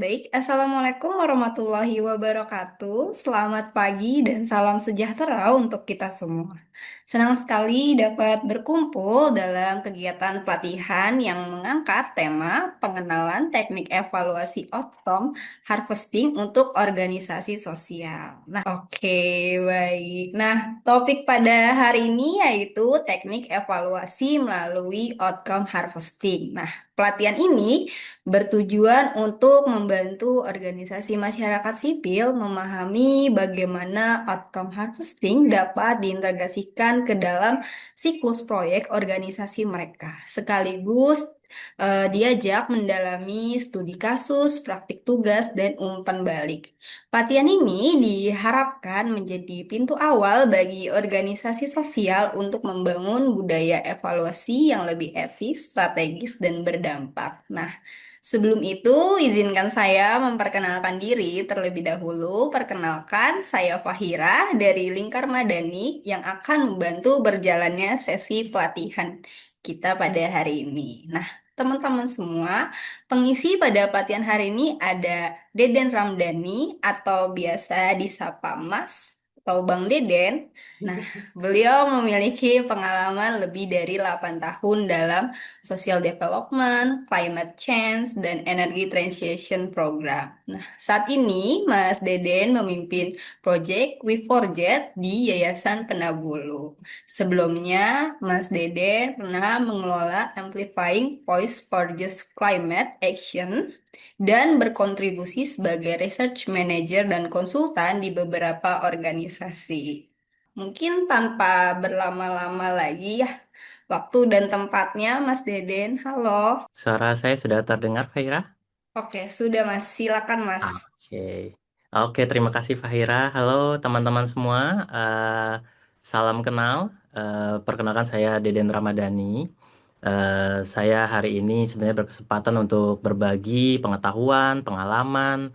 Baik, Assalamualaikum warahmatullahi wabarakatuh. Selamat pagi dan salam sejahtera untuk kita semua. Senang sekali dapat berkumpul dalam kegiatan pelatihan yang mengangkat tema pengenalan teknik evaluasi outcome harvesting untuk organisasi sosial. Nah, oke, baik. Nah, topik pada hari ini yaitu teknik evaluasi melalui outcome harvesting. Nah, pelatihan ini bertujuan untuk membantu organisasi masyarakat sipil memahami bagaimana outcome harvesting dapat diintegrasikan ke dalam siklus proyek organisasi mereka, sekaligus diajak mendalami studi kasus, praktik tugas, dan umpan balik. Pelatihan ini diharapkan menjadi pintu awal bagi organisasi sosial untuk membangun budaya evaluasi yang lebih etis, strategis, dan berdampak. Nah, sebelum itu, izinkan saya memperkenalkan diri terlebih dahulu. Perkenalkan, saya Fahira dari Lingkar Madani yang akan membantu berjalannya sesi pelatihan kita pada hari ini. Nah, teman-teman semua, pengisi pada pelatihan hari ini ada Deden Ramdhani atau biasa disapa Mas atau Bang Deden. Nah, beliau memiliki pengalaman lebih dari 8 tahun dalam social development, climate change, dan energy transition program. Nah, saat ini Mas Deden memimpin proyek We4Jet di Yayasan Penabulu. Sebelumnya, Mas Deden pernah mengelola Amplifying Voice for Just Climate Action dan berkontribusi sebagai research manager dan konsultan di beberapa organisasi. Mungkin tanpa berlama-lama lagi ya, waktu dan tempatnya Mas Deden. Halo. Suara saya sudah terdengar, Fahira? Oke, sudah Mas. Silakan Mas. Oke. Oke, terima kasih Fahira. Halo teman-teman semua. Salam kenal. Perkenalkan saya Deden Ramadhani. Saya hari ini sebenarnya berkesempatan untuk berbagi pengetahuan, pengalaman,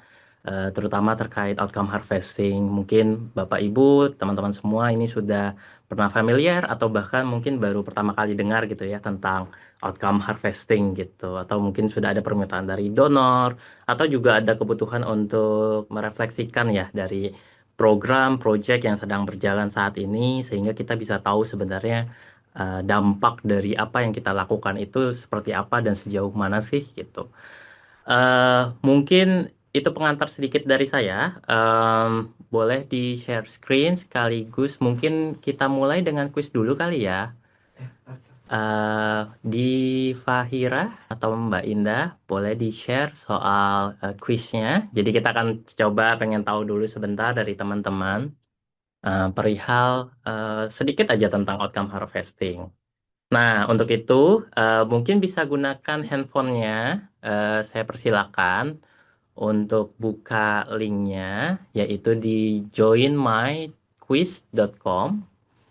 terutama terkait outcome harvesting. Mungkin Bapak Ibu, teman-teman semua ini sudah pernah familiar atau bahkan mungkin baru pertama kali dengar gitu ya tentang outcome harvesting gitu. Atau mungkin sudah ada permintaan dari donor atau juga ada kebutuhan untuk merefleksikan ya dari program, proyek yang sedang berjalan saat ini sehingga kita bisa tahu sebenarnya dampak dari apa yang kita lakukan itu seperti apa dan sejauh mana sih gitu. Mungkin itu pengantar sedikit dari saya. Boleh di-share screen sekaligus mungkin kita mulai dengan kuis dulu kali ya. Di Fahira atau Mbak Indah, boleh di-share soal kuisnya. Jadi kita akan coba pengen tahu dulu sebentar dari teman-teman perihal sedikit aja tentang outcome harvesting. Nah, untuk itu mungkin bisa gunakan handphonenya. Saya persilakan untuk buka linknya, yaitu di joinmyquiz.com.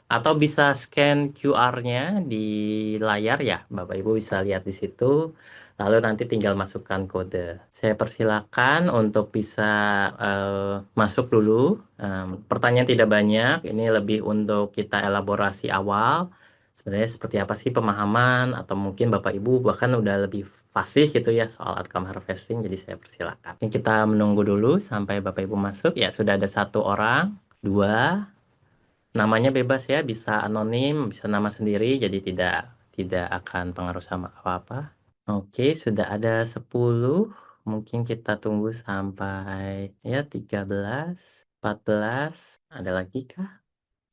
Atau bisa scan QR-nya di layar ya, Bapak Ibu bisa lihat di situ. Lalu nanti tinggal masukkan kode. Saya persilakan untuk bisa masuk dulu. Pertanyaan tidak banyak, ini lebih untuk kita elaborasi awal. Sebenarnya seperti apa sih pemahaman atau mungkin Bapak Ibu bahkan udah lebih fasih gitu ya soal outcome harvesting. Jadi saya persilakan. Ini kita menunggu dulu sampai Bapak Ibu masuk. Ya, sudah ada satu orang, dua. Namanya bebas ya, bisa anonim, bisa nama sendiri, jadi tidak akan pengaruh sama apa-apa. Oke, sudah ada 10. Mungkin kita tunggu sampai ya 13, 14. Ada lagi kah?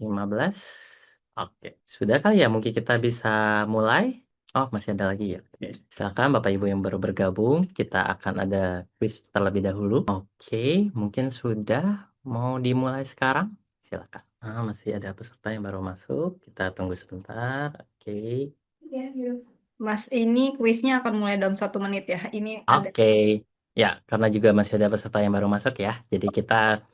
15. Oke, sudah kali ya mungkin kita bisa mulai. Oh, masih ada lagi ya. Oke. Silakan Bapak Ibu yang baru bergabung, kita akan ada quiz terlebih dahulu. Oke, mungkin sudah mau dimulai sekarang. Silakan. Masih ada peserta yang baru masuk. Kita tunggu sebentar. Oke. Iya, iya. Mas, ini kuisnya akan mulai dalam 1 menit ya. Ini ada. Oke. Ya, karena juga masih ada peserta yang baru masuk ya. Jadi kita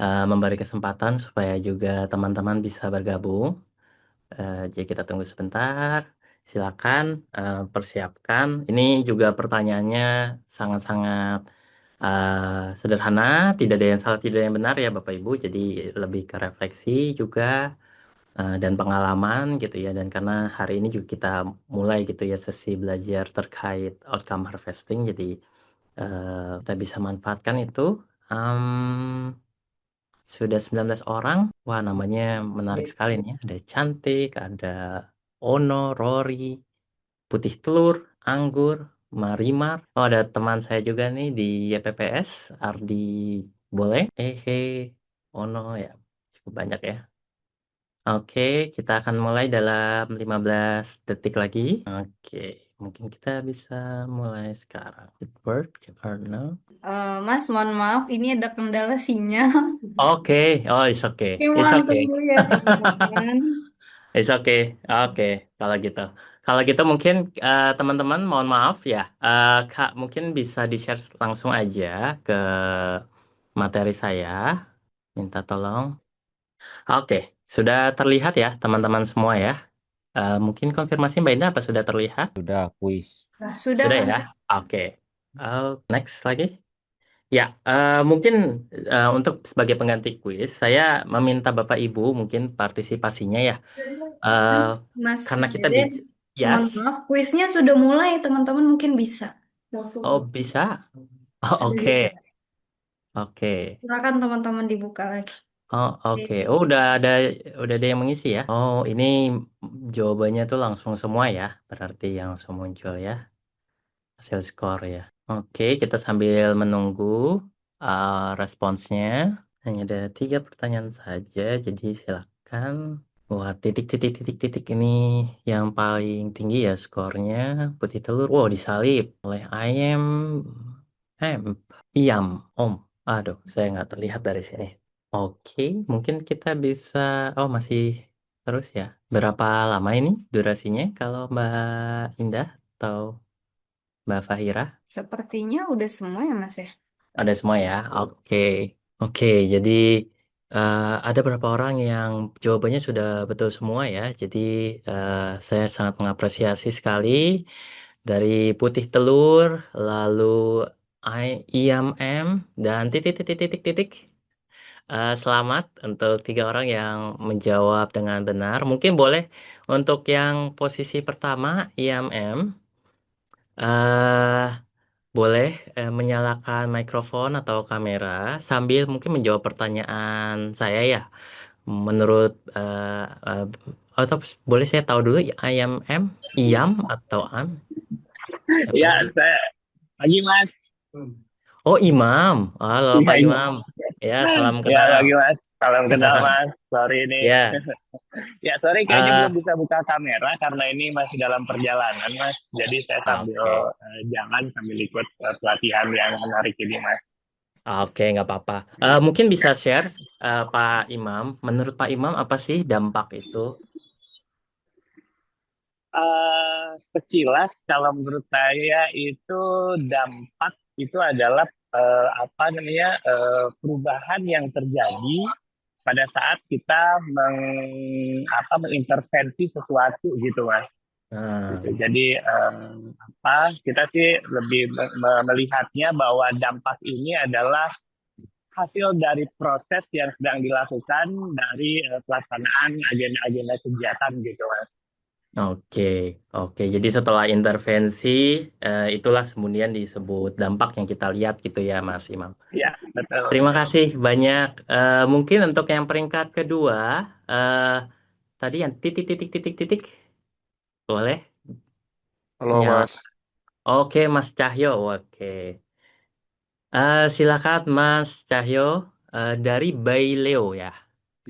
memberi kesempatan supaya juga teman-teman bisa bergabung. Jadi kita tunggu sebentar. Silakan persiapkan. Ini juga pertanyaannya sangat-sangat sederhana. Tidak ada yang salah, tidak ada yang benar ya Bapak Ibu. Jadi lebih ke refleksi juga dan pengalaman gitu ya. Dan karena hari ini juga kita mulai gitu ya sesi belajar terkait outcome harvesting. Jadi kita bisa manfaatkan itu. Em, sudah 19 orang. Wah, namanya menarik sekali nih. Ada Cantik, ada Ono, Rory, Putih Telur, Anggur, Marimar. Oh, ada teman saya juga nih di YPPS, Ardi Boleh. Ono ya. Cukup banyak ya. Oke, kita akan mulai dalam 15 detik lagi. Oke, mungkin kita bisa mulai sekarang. It work or no? Mas, mohon maaf, ini ada kendala sinyal. Oke, oh it's okay, Oke, it's mohon okay, tunggu ya, teman-teman. it's okay. Oke, kalau gitu. Kalau gitu mungkin teman-teman mohon maaf ya. Kak mungkin bisa di-share langsung aja ke materi saya. Minta tolong. Oke, sudah terlihat ya teman-teman semua ya. Mungkin konfirmasi Mbak Indah apa sudah terlihat? Sudah kuis. Nah, sudah, Sudah ya? Mas. Oke. Next lagi. Ya, mungkin untuk sebagai pengganti kuis, saya meminta Bapak Ibu mungkin partisipasinya ya. Eh, Mas karena kita Dede, mohon yes. maaf, kuisnya sudah mulai, teman-teman mungkin bisa. Oh, bisa? Oh, Sudah oke. bisa. Oke. Silakan teman-teman dibuka lagi. Oh, oke. Oh, udah ada yang mengisi ya. Oh, ini jawabannya tuh langsung semua ya. Berarti yang langsung muncul ya. Hasil skor ya. Oke, kita sambil menunggu responsnya. Hanya ada 3 pertanyaan saja, jadi silakan. Wah, titik ini yang paling tinggi ya skornya. Putih telur, wow disalip oleh ayam, hemp, iam, om. Aduh, saya nggak terlihat dari sini. Oke, mungkin kita bisa, oh masih terus ya. Berapa lama ini durasinya kalau Mbak Indah atau Mbak Fahira? Sepertinya udah semua ya, Mas ya. Ada semua ya. Oke. Oke, jadi ada beberapa orang yang jawabannya sudah betul semua ya. Jadi eh, saya sangat mengapresiasi sekali dari Putih Telur, lalu IMM dan titik titik titik titik. Selamat untuk 3 orang yang menjawab dengan benar. Mungkin boleh untuk yang posisi pertama IMM. eh Boleh menyalakan mikrofon atau kamera sambil mungkin menjawab pertanyaan saya ya. Menurut atau boleh saya tahu dulu IMM, IAM atau AM? Siapa Ya, dulu? saya lagi Mas. Oh, Imam. Halo Iya, Pak iya. Imam. Ya, salam Ya, kenal. lagi Mas. Salam kenal Mas. Sorry ini. Ya. Ya, sorry kayaknya belum eh bisa buka kamera karena ini masih dalam perjalanan Mas. Jadi saya sambil oke. jalan sambil ikut pelatihan yang menarik ini Mas. Oke, nggak apa-apa. Mungkin bisa share Pak Imam. Menurut Pak Imam apa sih dampak itu? Sekilas kalau menurut saya itu dampak itu adalah apa namanya perubahan yang terjadi pada saat kita mengintervensi sesuatu gitu mas Nah, gitu. Jadi apa kita sih lebih melihatnya bahwa dampak ini adalah hasil dari proses yang sedang dilakukan dari pelaksanaan agenda-agenda kegiatan gitu mas. oke, oke. Jadi setelah intervensi, itulah kemudian disebut dampak yang kita lihat gitu ya, Mas Imam. Ya betul. Terima kasih banyak. Mungkin untuk yang peringkat kedua, eh, tadi yang titik titik titik titik, boleh Halo nyala. Mas, Oke, Mas Cahyo. Oke. Silakan Mas Cahyo dari Baileo ya.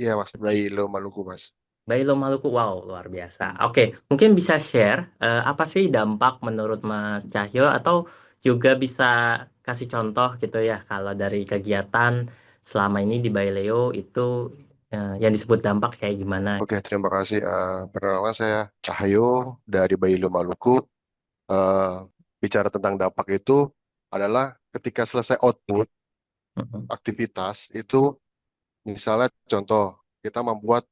iya Mas, dari Lo Maluku Mas. Bailo Maluku, wow, luar biasa. Oke, mungkin bisa share apa sih dampak menurut Mas Cahyo atau juga bisa kasih contoh gitu ya kalau dari kegiatan selama ini di Baileo itu yang disebut dampak kayak gimana? Oke, terima kasih. Perkenalkan saya Cahyo dari Lo Maluku. Eh, Bicara tentang dampak itu adalah ketika selesai output Mhm. aktivitas itu, misalnya contoh kita membuat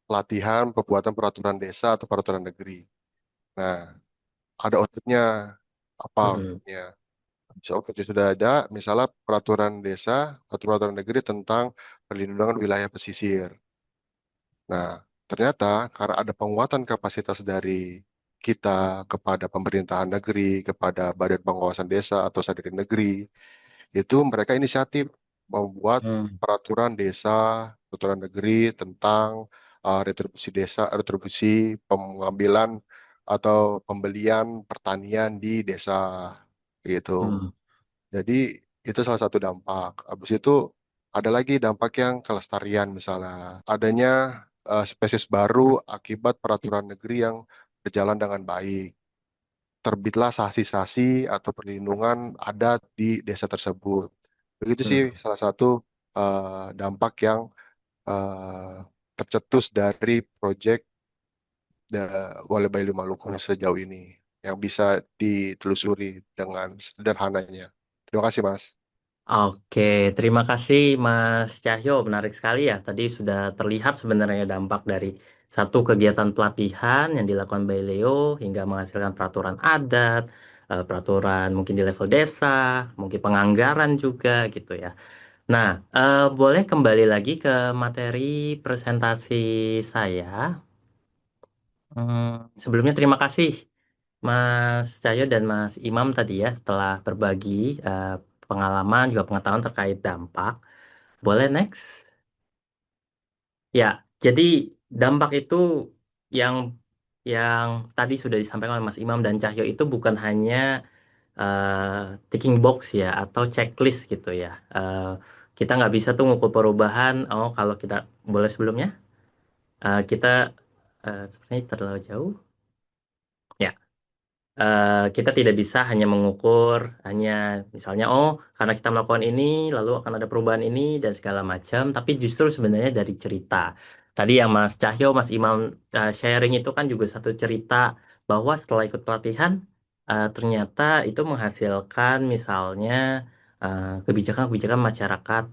pelatihan pembuatan peraturan desa atau peraturan negeri. Nah, ada outputnya. Apa Mhm. outputnya? So, outputnya sudah ada, misalnya peraturan desa atau peraturan negeri tentang perlindungan wilayah pesisir. Nah, ternyata karena ada penguatan kapasitas dari kita kepada pemerintahan negeri, kepada Badan Pengawasan Desa atau Sadari Negeri, itu mereka inisiatif membuat Hmm. peraturan desa, peraturan negeri tentang retribusi desa, retribusi pengambilan atau pembelian pertanian di desa gitu. Hmm. Jadi itu salah satu dampak. Habis itu ada lagi dampak yang kelestarian misalnya. Adanya spesies baru akibat peraturan negeri yang berjalan dengan baik. Terbitlah sasi-sasi atau perlindungan adat di desa tersebut. Begitu sih Hmm. salah satu dampak yang eh, tercetus dari proyek Walai Bailui Maluku sejauh ini yang bisa ditelusuri dengan sederhananya. Terima kasih, Mas. Oke, terima kasih Mas Cahyo. Menarik sekali ya. Tadi sudah terlihat sebenarnya dampak dari satu kegiatan pelatihan yang dilakukan by Leo hingga menghasilkan peraturan adat, peraturan mungkin di level desa, mungkin penganggaran juga gitu ya. Nah, boleh kembali lagi ke materi presentasi saya. Sebelumnya terima kasih Mas Cahyo dan Mas Imam tadi ya telah berbagi eh, pengalaman juga pengetahuan terkait dampak. Boleh next? Ya, jadi dampak itu yang yang tadi sudah disampaikan oleh Mas Imam dan Cahyo itu bukan hanya ticking box ya atau checklist gitu ya. Kita nggak bisa tuh ngukur perubahan. Oh, kalau kita boleh sebelumnya, kita sepertinya terlalu jauh. Ya. Kita tidak bisa hanya mengukur hanya misalnya oh karena kita melakukan ini lalu akan ada perubahan ini dan segala macam tapi justru sebenarnya dari cerita tadi yang Mas Cahyo Mas Imam sharing itu kan juga satu cerita bahwa setelah ikut pelatihan ternyata itu menghasilkan misalnya kebijakan-kebijakan masyarakat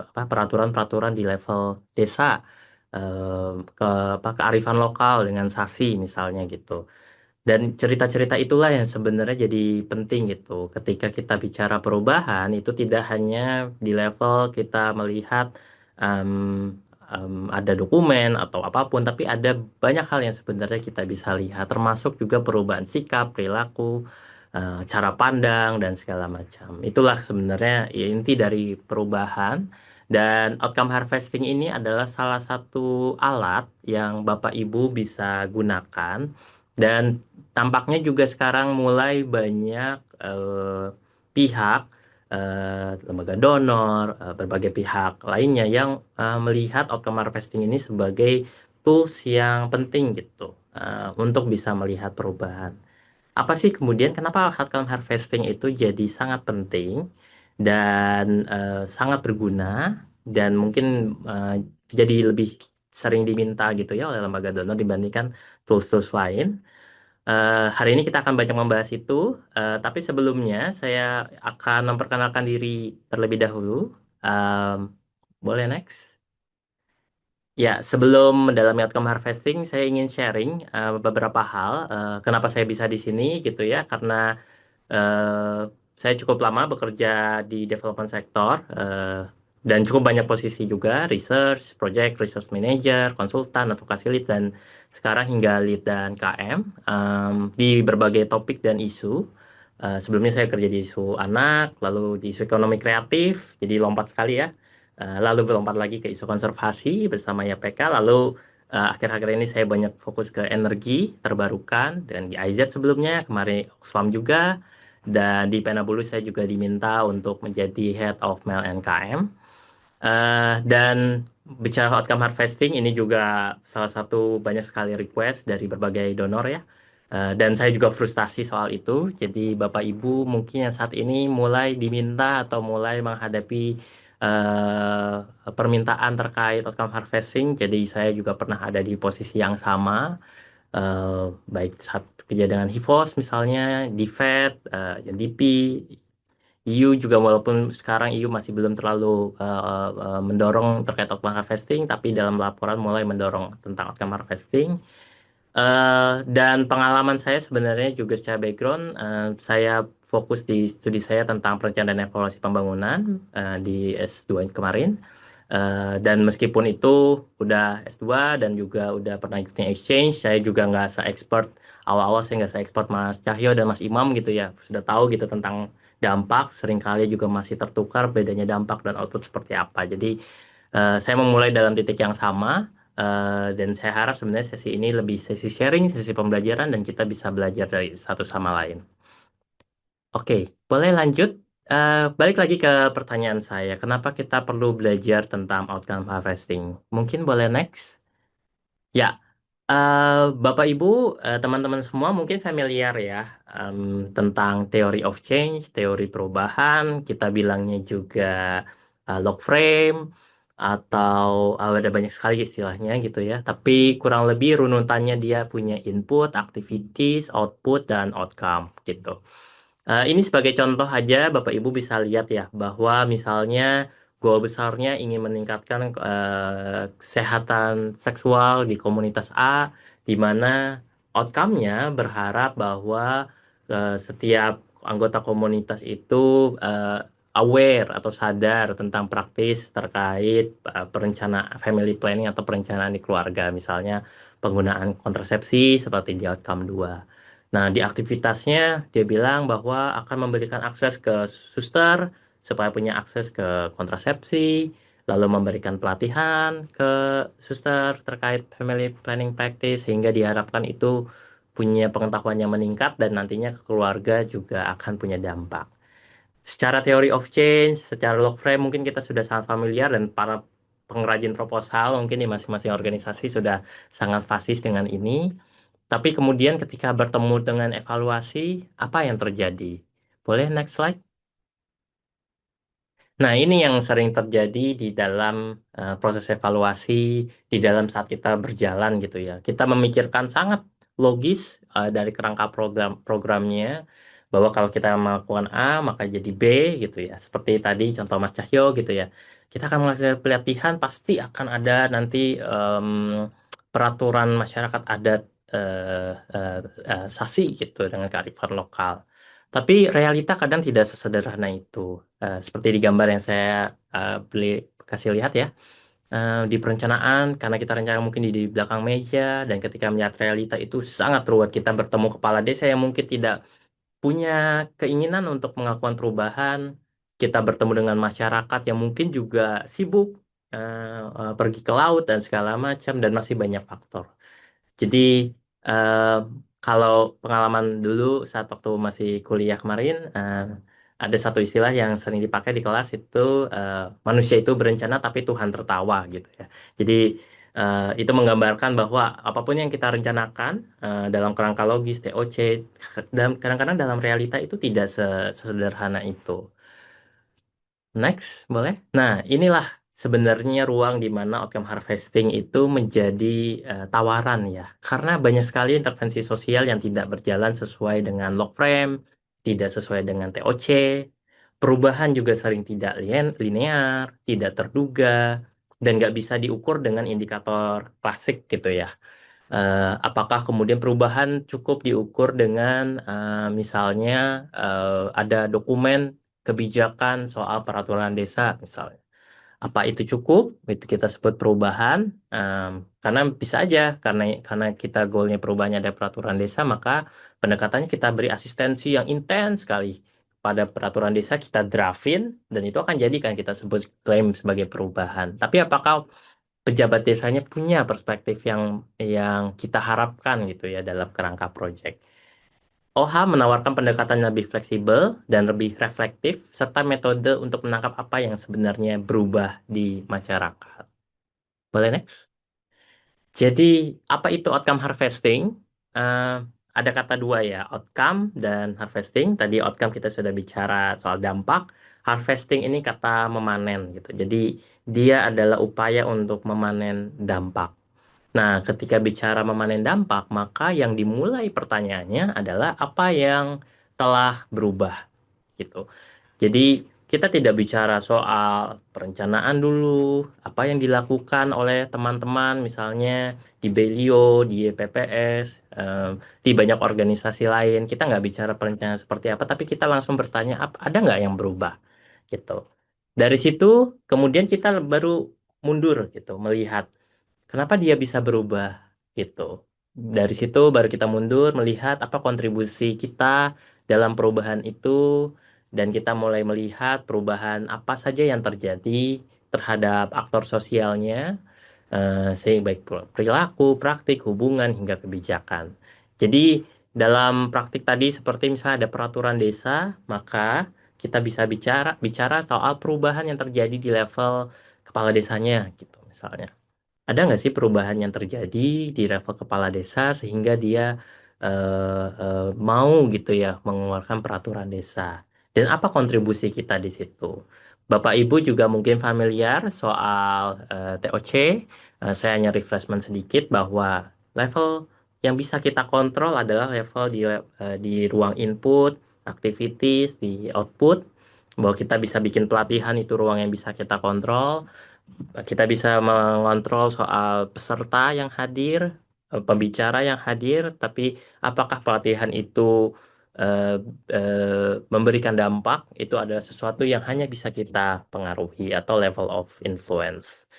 apa peraturan-peraturan di level desa ke apa kearifan lokal dengan sasi misalnya gitu. Dan cerita-cerita itulah yang sebenarnya jadi penting gitu. Ketika kita bicara perubahan, itu tidak hanya di level kita melihat em, ada dokumen atau apapun, tapi ada banyak hal yang sebenarnya kita bisa lihat, termasuk juga perubahan sikap, perilaku, cara pandang, dan segala macam. Itulah sebenarnya ya, inti dari perubahan. Dan outcome harvesting ini adalah salah satu alat yang Bapak Ibu bisa gunakan. Dan tampaknya juga sekarang mulai banyak pihak, lembaga donor, berbagai pihak lainnya yang melihat outcome harvesting ini sebagai tools yang penting gitu untuk bisa melihat perubahan. Apa sih kemudian kenapa outcome harvesting itu jadi sangat penting dan sangat berguna dan mungkin eh, jadi lebih sering diminta gitu ya oleh lembaga donor dibandingkan tools-tools lain? Hari ini kita akan banyak membahas itu, tapi sebelumnya saya akan memperkenalkan diri terlebih dahulu. Em, Boleh next? Ya, sebelum mendalami outcome harvesting, saya ingin sharing beberapa hal. Kenapa saya bisa di sini gitu ya? Karena eh, saya cukup lama bekerja di development sektor dan cukup banyak posisi juga, research, project, research manager, konsultan, advokasi lead, dan sekarang hingga lead dan KM di berbagai topik dan isu. Sebelumnya saya kerja di isu anak, lalu di isu ekonomi kreatif, jadi lompat sekali ya. Lalu berlompat lagi ke isu konservasi bersama YPK, lalu akhir-akhir ini saya banyak fokus ke energi terbarukan dan di IZ sebelumnya, kemarin Oxfam juga, dan di Penabulu saya juga diminta untuk menjadi Head of Mail NKM. Dan bicara outcome harvesting ini juga salah satu banyak sekali request dari berbagai donor ya. Dan saya juga frustasi soal itu. Jadi Bapak Ibu mungkin yang saat ini mulai diminta atau mulai menghadapi eh, permintaan terkait outcome harvesting. Jadi saya juga pernah ada di posisi yang sama. Baik saat kerja dengan HIVOS misalnya, DFED, DP, EU juga walaupun sekarang EU masih belum terlalu mendorong terkait outcome harvesting, tapi dalam laporan mulai mendorong tentang outcome harvesting. Dan pengalaman saya sebenarnya juga secara background, saya fokus di studi saya tentang perencanaan dan evaluasi pembangunan di S2 kemarin. Dan meskipun itu udah S2 dan juga udah pernah ikutin exchange, saya juga nggak se-expert awal-awal saya nggak se-expert Mas Cahyo dan Mas Imam gitu ya. Sudah tahu gitu tentang dampak, seringkali juga masih tertukar bedanya dampak dan output seperti apa. Jadi saya memulai dalam titik yang sama dan saya harap sebenarnya sesi ini lebih sesi sharing, sesi pembelajaran dan kita bisa belajar dari satu sama lain. Oke, boleh lanjut. Balik lagi ke pertanyaan saya. Kenapa kita perlu belajar tentang outcome harvesting? Mungkin boleh next? Ya, Bapak Ibu, teman-teman semua mungkin familiar ya em, tentang theory of change, teori perubahan. Kita bilangnya juga log frame atau ada banyak sekali istilahnya gitu ya. Tapi kurang lebih runutannya dia punya input, activities, output, dan outcome gitu. Ini sebagai contoh aja, Bapak Ibu bisa lihat ya, bahwa misalnya goal besarnya ingin meningkatkan kesehatan seksual di komunitas A, di mana outcome-nya berharap bahwa setiap anggota komunitas itu eh, aware atau sadar tentang praktis terkait perencanaan family planning atau perencanaan di keluarga, misalnya penggunaan kontrasepsi seperti di outcome 2. Nah, di aktivitasnya dia bilang bahwa akan memberikan akses ke suster supaya punya akses ke kontrasepsi, lalu memberikan pelatihan ke suster terkait family planning practice sehingga diharapkan itu punya pengetahuan yang meningkat dan nantinya ke keluarga juga akan punya dampak. Secara teori of change, secara log frame mungkin kita sudah sangat familiar dan para pengrajin proposal mungkin di masing-masing organisasi sudah sangat fasis dengan ini. Tapi kemudian ketika bertemu dengan evaluasi, apa yang terjadi? Boleh next slide? Nah, ini yang sering terjadi di dalam proses evaluasi, di dalam saat kita berjalan gitu ya. Kita memikirkan sangat logis dari kerangka programnya, bahwa kalau kita melakukan A, maka jadi B gitu ya. Seperti tadi contoh Mas Cahyo gitu ya. Kita akan melakukan pelatihan, pasti akan ada nanti peraturan masyarakat adat SASI gitu dengan kearifan lokal. Tapi realita kadang tidak sesederhana itu. Seperti di gambar yang saya beli kasih lihat ya. Di perencanaan, karena kita rencana mungkin di belakang meja, dan ketika melihat realita itu sangat ruwet. Kita bertemu kepala desa yang mungkin tidak punya keinginan untuk melakukan perubahan. Kita bertemu dengan masyarakat yang mungkin juga sibuk pergi ke laut dan segala macam, dan masih banyak faktor. Jadi eh, kalau pengalaman dulu saat waktu masih kuliah kemarin, ada satu istilah yang sering dipakai di kelas itu manusia itu berencana tapi Tuhan tertawa gitu ya. Jadi itu menggambarkan bahwa apapun yang kita rencanakan dalam kerangka logis TOC, dan kadang-kadang dalam realita itu tidak sesederhana itu. Next, boleh? Nah, inilah sebenarnya ruang di mana outcome harvesting itu menjadi tawaran ya. Karena banyak sekali intervensi sosial yang tidak berjalan sesuai dengan log frame, tidak sesuai dengan TOC. Perubahan juga sering tidak linear, tidak terduga, dan nggak bisa diukur dengan indikator klasik gitu ya. Apakah kemudian perubahan cukup diukur dengan misalnya ada dokumen kebijakan soal peraturan desa misalnya. Apa itu cukup? Itu kita sebut perubahan. Karena bisa aja karena kita goalnya perubahannya ada peraturan desa, maka pendekatannya kita beri asistensi yang intens sekali pada peraturan desa, kita draftin dan itu akan jadi kan kita sebut klaim sebagai perubahan. Tapi apakah pejabat desanya punya perspektif yang kita harapkan gitu ya dalam kerangka proyek? OHA menawarkan pendekatan yang lebih fleksibel dan lebih reflektif, serta metode untuk menangkap apa yang sebenarnya berubah di masyarakat. Boleh next? Jadi, apa itu outcome harvesting? Eh, ada kata dua ya, outcome dan harvesting. Tadi outcome kita sudah bicara soal dampak. Harvesting ini kata memanen gitu. Jadi, dia adalah upaya untuk memanen dampak. Nah, ketika bicara memanen dampak, maka yang dimulai pertanyaannya adalah apa yang telah berubah gitu. Jadi kita tidak bicara soal perencanaan dulu, apa yang dilakukan oleh teman-teman misalnya di Belio, di PPS, di banyak organisasi lain. Kita nggak bicara perencanaan seperti apa, tapi kita langsung bertanya, ada nggak yang berubah gitu. Dari situ kemudian kita baru mundur gitu, melihat kenapa dia bisa berubah gitu. Dari situ baru kita mundur melihat apa kontribusi kita dalam perubahan itu, dan kita mulai melihat perubahan apa saja yang terjadi terhadap aktor sosialnya, sehingga baik perilaku, praktik, hubungan hingga kebijakan. Jadi dalam praktik tadi seperti misalnya ada peraturan desa, maka kita bisa bicara bicara soal perubahan yang terjadi di level kepala desanya gitu misalnya. Ada nggak sih perubahan yang terjadi di level kepala desa sehingga dia mau gitu ya mengeluarkan peraturan desa? Dan apa kontribusi kita di situ? Bapak Ibu juga mungkin familiar soal TOC. Saya hanya refreshment sedikit bahwa level yang bisa kita kontrol adalah level di ruang input, activities, di output. Bahwa kita bisa bikin pelatihan itu ruang yang bisa kita kontrol. Kita bisa mengontrol soal peserta yang hadir, pembicara yang hadir, tapi apakah pelatihan itu memberikan dampak, itu adalah sesuatu yang hanya bisa kita pengaruhi atau level of influence.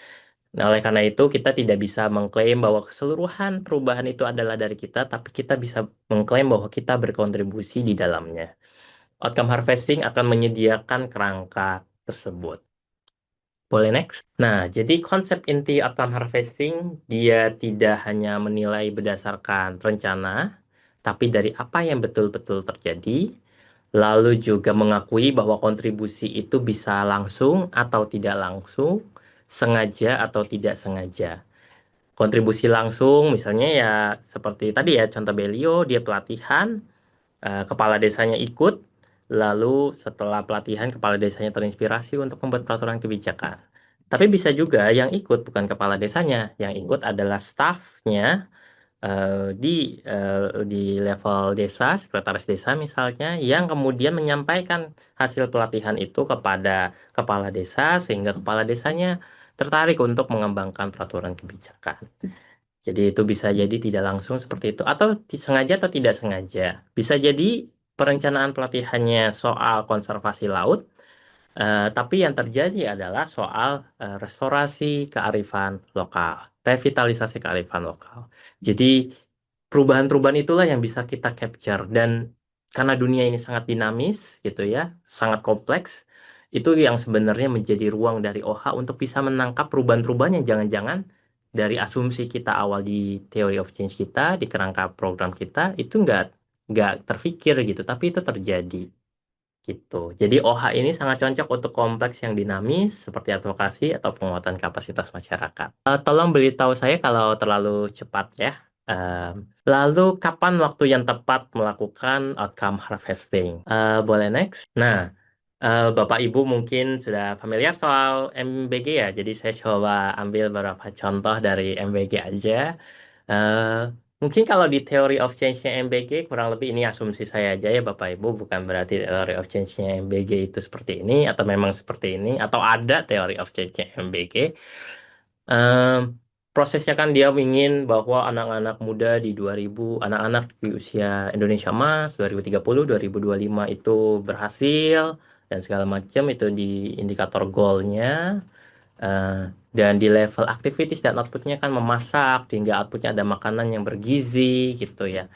Nah, oleh karena itu kita tidak bisa mengklaim bahwa keseluruhan perubahan itu adalah dari kita, tapi kita bisa mengklaim bahwa kita berkontribusi di dalamnya. Outcome harvesting akan menyediakan kerangka tersebut. Boleh next? Nah, jadi konsep inti outcome harvesting, dia tidak hanya menilai berdasarkan rencana, tapi dari apa yang betul-betul terjadi, lalu juga mengakui bahwa kontribusi itu bisa langsung atau tidak langsung, sengaja atau tidak sengaja. Kontribusi langsung, misalnya ya seperti tadi ya, contoh Belio, dia pelatihan, kepala desanya ikut, lalu setelah pelatihan kepala desanya terinspirasi untuk membuat peraturan kebijakan. Tapi bisa juga yang ikut bukan kepala desanya, yang ikut adalah stafnya di level desa, sekretaris desa misalnya, yang kemudian menyampaikan hasil pelatihan itu kepada kepala desa sehingga kepala desanya tertarik untuk mengembangkan peraturan kebijakan. Jadi itu bisa jadi tidak langsung seperti itu, atau sengaja atau tidak sengaja. Bisa jadi perencanaan pelatihannya soal konservasi laut, tapi yang terjadi adalah soal restorasi kearifan lokal, revitalisasi kearifan lokal. Jadi perubahan-perubahan itulah yang bisa kita capture, dan karena dunia ini sangat dinamis gitu ya, sangat kompleks, itu yang sebenarnya menjadi ruang dari OHA untuk bisa menangkap perubahan-perubahan yang jangan-jangan dari asumsi kita awal di theory of change kita, di kerangka program kita itu nggak terfikir gitu, tapi itu terjadi gitu. Jadi OHA ini sangat cocok untuk kompleks yang dinamis seperti advokasi atau penguatan kapasitas masyarakat. Tolong beritahu saya kalau terlalu cepat ya. Em, Lalu kapan waktu yang tepat melakukan outcome harvesting? Boleh next. Nah, Bapak Ibu mungkin sudah familiar soal MBG ya. Jadi saya coba ambil beberapa contoh dari MBG aja. Eh, Mungkin kalau di Theory of Change-nya MBG, kurang lebih ini asumsi saya aja ya Bapak Ibu, bukan berarti Theory of Change-nya MBG itu seperti ini, atau memang seperti ini, atau ada Theory of Change-nya MBG. Em, Prosesnya kan dia ingin bahwa anak-anak muda di 2000, anak-anak di usia Indonesia Emas 2030, 2025 itu berhasil, dan segala macam itu di indikator goal-nya. Eh, dan di level activities dan outputnya kan memasak, hingga outputnya ada makanan yang bergizi gitu ya.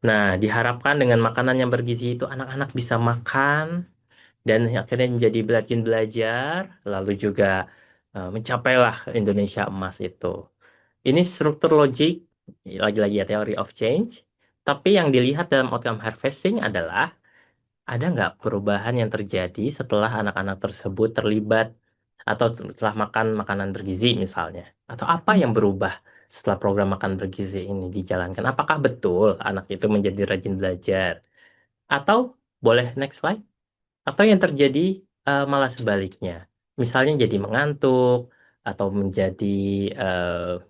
Nah, diharapkan dengan makanan yang bergizi itu anak-anak bisa makan dan akhirnya menjadi rajin belajar, lalu juga mencapailah Indonesia emas itu. Ini struktur logik, lagi-lagi ya teori of change, tapi yang dilihat dalam outcome harvesting adalah ada nggak perubahan yang terjadi setelah anak-anak tersebut terlibat atau setelah makan makanan bergizi misalnya? Atau apa yang berubah setelah program makan bergizi ini dijalankan? Apakah betul anak itu menjadi rajin belajar? Atau boleh next slide? Atau yang terjadi malah sebaliknya. Misalnya jadi mengantuk, atau menjadi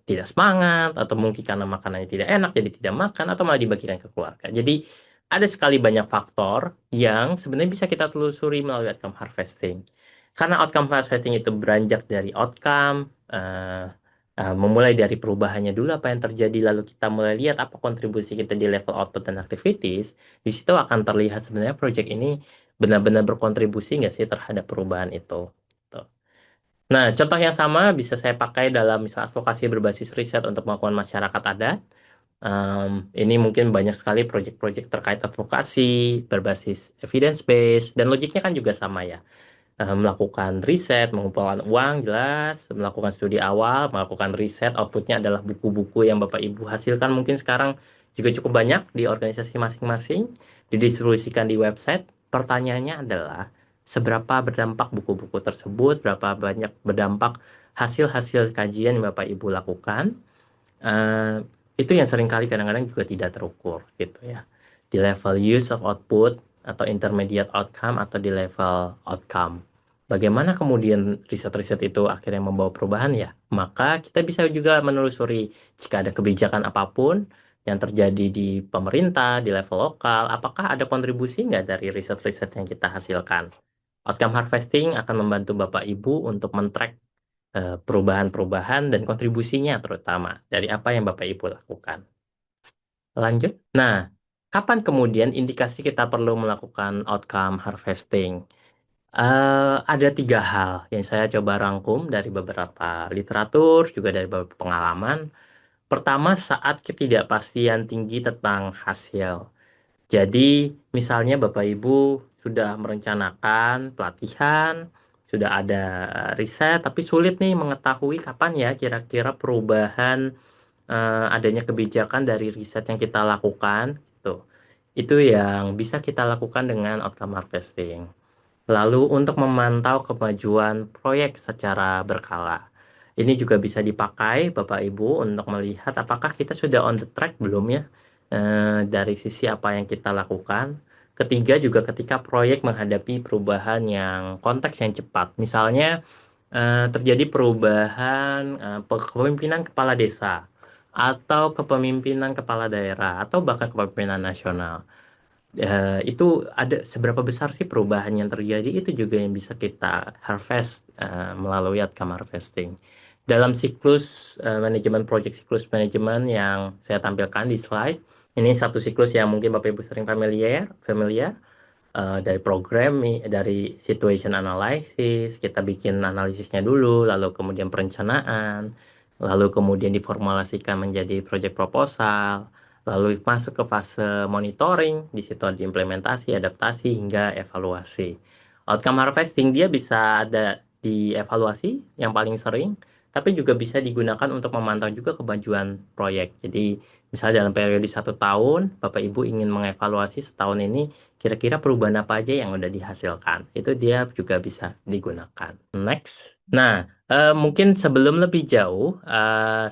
tidak semangat, atau mungkin karena makanannya tidak enak, jadi tidak makan, atau malah dibagikan ke keluarga. Jadi ada sekali banyak faktor yang sebenarnya bisa kita telusuri melalui outcome harvesting. Karena outcome harvesting itu beranjak dari outcome, memulai dari perubahannya dulu apa yang terjadi, lalu kita mulai lihat apa kontribusi kita di level output dan activities. Di situ akan terlihat sebenarnya project ini benar-benar berkontribusi nggak sih terhadap perubahan itu. Tuh. Nah, contoh yang sama bisa saya pakai dalam misal advokasi berbasis riset untuk pengakuan masyarakat adat. Ini mungkin banyak sekali proyek-proyek terkait advokasi berbasis evidence based dan logiknya kan juga sama ya. Melakukan riset, mengumpulkan uang jelas, melakukan studi awal, melakukan riset, outputnya adalah buku-buku yang Bapak Ibu hasilkan mungkin sekarang juga cukup banyak di organisasi masing-masing, didistribusikan di website. Pertanyaannya adalah seberapa berdampak buku-buku tersebut, berapa banyak berdampak hasil-hasil kajian yang Bapak Ibu lakukan. Eh, itu yang seringkali kadang-kadang juga tidak terukur gitu ya. Di level use of output atau intermediate outcome atau di level outcome. Bagaimana kemudian riset-riset itu akhirnya membawa perubahan ya? Maka kita bisa juga menelusuri jika ada kebijakan apapun yang terjadi di pemerintah, di level lokal, apakah ada kontribusi nggak dari riset-riset yang kita hasilkan? Outcome harvesting akan membantu Bapak Ibu untuk men-track perubahan-perubahan dan kontribusinya terutama dari apa yang Bapak Ibu lakukan. Lanjut. Nah, kapan kemudian indikasi kita perlu melakukan outcome harvesting? Ada tiga hal yang saya coba rangkum dari beberapa literatur, juga dari beberapa pengalaman. Pertama, saat ketidakpastian tinggi tentang hasil. Jadi, misalnya Bapak Ibu sudah merencanakan pelatihan, sudah ada riset, tapi sulit nih mengetahui kapan ya kira-kira perubahan adanya kebijakan dari riset yang kita lakukan. Gitu. Itu yang bisa kita lakukan dengan outcome harvesting. Lalu untuk memantau kemajuan proyek secara berkala. Ini juga bisa dipakai Bapak Ibu untuk melihat apakah kita sudah on the track belum ya dari sisi apa yang kita lakukan. Ketiga juga ketika proyek menghadapi perubahan yang konteks yang cepat. Misalnya terjadi perubahan kepemimpinan kepala desa atau kepemimpinan kepala daerah atau bahkan kepemimpinan nasional. Itu ada seberapa besar sih perubahan yang terjadi itu juga yang bisa kita harvest melalui outcome harvesting. Dalam siklus manajemen project siklus manajemen yang saya tampilkan di slide, ini satu siklus yang mungkin Bapak Ibu sering familiar dari dari situation analysis, kita bikin analisisnya dulu, lalu kemudian perencanaan, lalu kemudian diformulasikan menjadi project proposal, lalu masuk ke fase monitoring, di situ ada implementasi, adaptasi, hingga evaluasi. Outcome harvesting dia bisa ada di evaluasi yang paling sering, tapi juga bisa digunakan untuk memantau juga kemajuan proyek. Jadi, misalnya dalam periode 1 tahun, Bapak Ibu ingin mengevaluasi setahun ini kira-kira perubahan apa aja yang udah dihasilkan. Itu dia juga bisa digunakan. Next. Nah, mungkin sebelum lebih jauh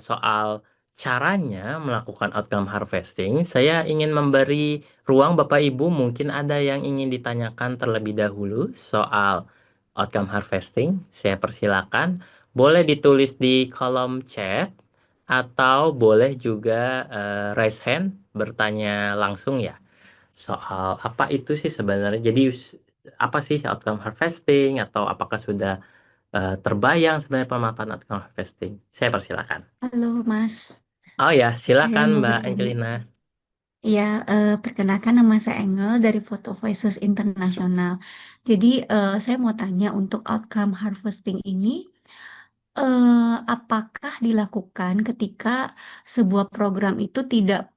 soal caranya melakukan outcome harvesting, saya ingin memberi ruang Bapak Ibu mungkin ada yang ingin ditanyakan terlebih dahulu soal outcome harvesting. Saya persilakan. Boleh ditulis di kolom chat atau boleh juga raise hand bertanya langsung ya soal apa itu sih sebenarnya. Jadi apa sih outcome harvesting atau apakah sudah terbayang sebenarnya pemanfaatan outcome harvesting? Saya persilakan. Halo Mas, Oh ya, saya silakan mau Mbak bertanya. Angelina. Ya, perkenalkan nama saya Engel dari Photo Voices International. Jadi, saya mau tanya untuk outcome harvesting ini, apakah dilakukan ketika sebuah program itu tidak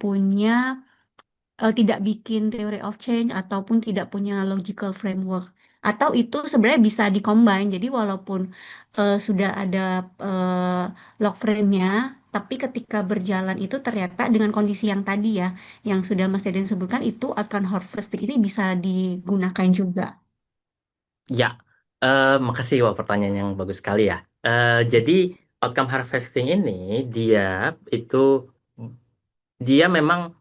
bikin theory of change ataupun tidak punya logical framework, atau itu sebenarnya bisa dikombin, jadi walaupun sudah ada eh, log frame-nya, tapi ketika berjalan itu ternyata dengan kondisi yang tadi ya, yang sudah Mas Deden sebutkan, itu akan harvesting ini bisa digunakan juga. Ya, makasih wah pertanyaan yang bagus sekali ya. Jadi outcome harvesting ini dia itu dia memang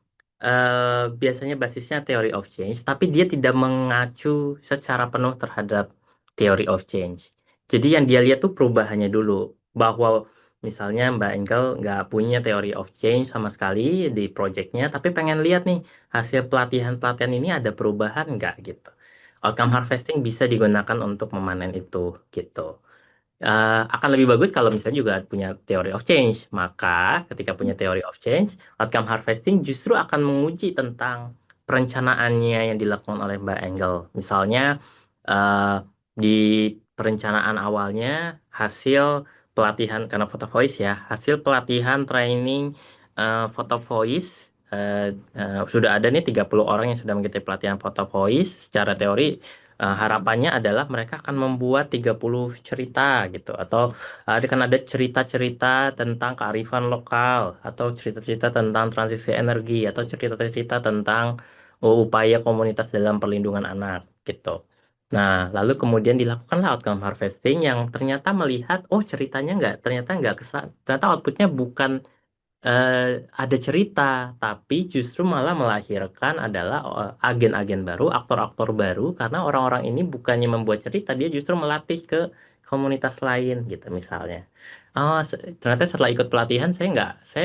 biasanya basisnya theory of change, tapi dia tidak mengacu secara penuh terhadap theory of change. Jadi yang dia lihat tuh perubahannya dulu, bahwa misalnya Mbak Engel nggak punya theory of change sama sekali di projectnya, tapi pengen lihat nih hasil pelatihan-pelatihan ini ada perubahan nggak gitu. Outcome harvesting bisa digunakan untuk memanen itu gitu. Akan lebih bagus kalau misalnya juga punya theory of change. Maka ketika punya theory of change, outcome harvesting justru akan menguji tentang perencanaannya yang dilakukan oleh Mbak Engel. Misalnya di perencanaan awalnya hasil pelatihan karena Photo Voice ya, hasil pelatihan training Photo Voice sudah ada nih 30 orang yang sudah mengikuti pelatihan Photo Voice secara teori. Harapannya adalah mereka akan membuat 30 cerita gitu atau ada cerita-cerita tentang kearifan lokal atau cerita-cerita tentang transisi energi atau cerita-cerita tentang upaya komunitas dalam perlindungan anak gitu. Nah, lalu kemudian dilakukanlah outcome harvesting yang ternyata melihat, oh ceritanya ternyata nggak kesan, ternyata outputnya bukan eh, ada cerita, tapi justru malah melahirkan adalah agen-agen baru, aktor-aktor baru, karena orang-orang ini bukannya membuat cerita, dia justru melatih ke komunitas lain gitu misalnya. Oh, ternyata setelah ikut pelatihan saya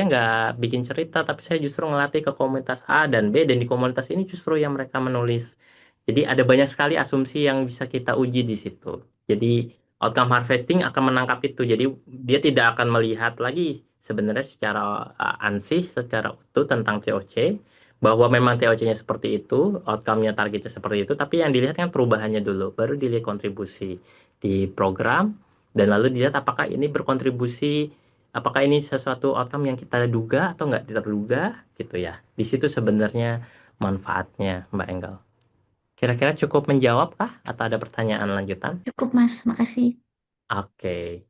nggak bikin cerita, tapi saya justru ngelatih ke komunitas A dan B, dan di komunitas ini justru yang mereka menulis. Jadi ada banyak sekali asumsi yang bisa kita uji di situ. Jadi outcome harvesting akan menangkap itu. Jadi dia tidak akan melihat lagi sebenarnya secara ansih, secara utuh tentang TOC, bahwa memang TOC-nya seperti itu, outcome-nya targetnya seperti itu, tapi yang dilihat kan perubahannya dulu, baru dilihat kontribusi di program, dan lalu dilihat apakah ini berkontribusi, apakah ini sesuatu outcome yang kita duga atau nggak terduga, gitu ya. Di situ sebenarnya manfaatnya, Mbak Engel. Kira-kira cukup menjawab kah? Atau ada pertanyaan lanjutan? Cukup, Mas. Makasih. Oke.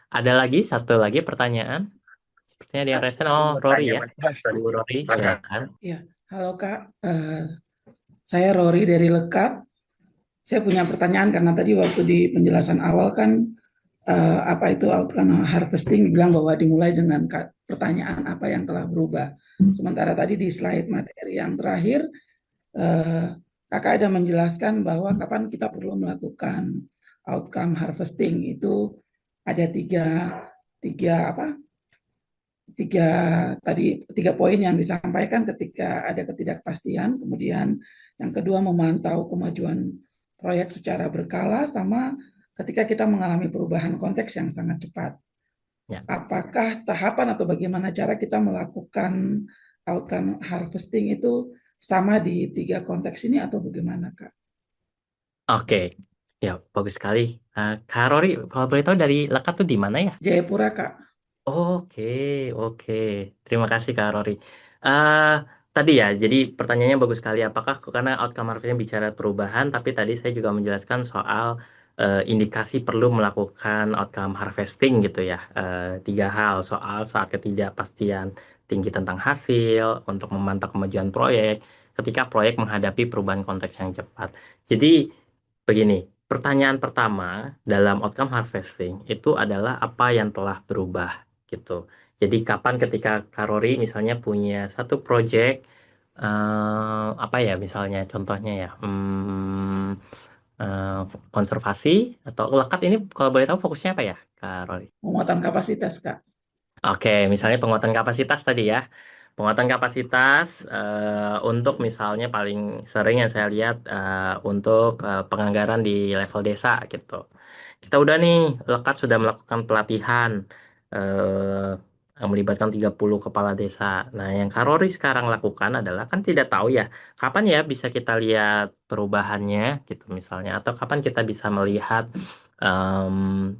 Ada lagi, satu lagi pertanyaan? Sepertinya ada yang resen. Aku Oh, mau Rory tanya ya. Mas. Bu Rory, Aha. silakan. Ya, halo Kak. Saya Rory dari Lekap. Saya punya pertanyaan karena tadi waktu di penjelasan awal kan apa itu outcome harvesting bilang bahwa dimulai dengan pertanyaan apa yang telah berubah. Sementara tadi di slide materi yang terakhir eh, Kakak ada menjelaskan bahwa kapan kita perlu melakukan outcome harvesting itu ada tiga apa tiga tiga poin yang disampaikan ketika ada ketidakpastian, kemudian yang kedua memantau kemajuan proyek secara berkala, sama ketika kita mengalami perubahan konteks yang sangat cepat. Ya. Apakah tahapan atau bagaimana cara kita melakukan outcome harvesting itu sama di tiga konteks ini atau bagaimana, Kak? Oke. Ya, bagus sekali. Kak Rory, kalau boleh tahu dari Lekat tuh di mana ya? Jayapura, Kak. Oke, oke. Terima kasih Kak Rory. Eh tadi ya, jadi pertanyaannya bagus sekali. Apakah karena outcome harusnya bicara perubahan, tapi tadi saya juga menjelaskan soal indikasi perlu melakukan outcome harvesting gitu ya. Tiga hal soal ketidakpastian tinggi tentang hasil, untuk memantau kemajuan proyek, ketika proyek menghadapi perubahan konteks yang cepat. Jadi begini, pertanyaan pertama dalam outcome harvesting itu adalah apa yang telah berubah gitu. Jadi kapan ketika Karori misalnya punya satu project apa ya misalnya contohnya ya eh, konservasi atau lekat ini kalau boleh tahu fokusnya apa ya Karori? Penguatan kapasitas, Kak. Oke, misalnya penguatan kapasitas tadi ya. Penguatan kapasitas untuk misalnya paling sering yang saya lihat untuk penganggaran di level desa gitu. Kita udah nih, Lekat sudah melakukan pelatihan yang melibatkan 30 kepala desa. Nah, yang Karori sekarang lakukan adalah kan tidak tahu ya, kapan ya bisa kita lihat perubahannya gitu misalnya, atau kapan kita bisa melihat em,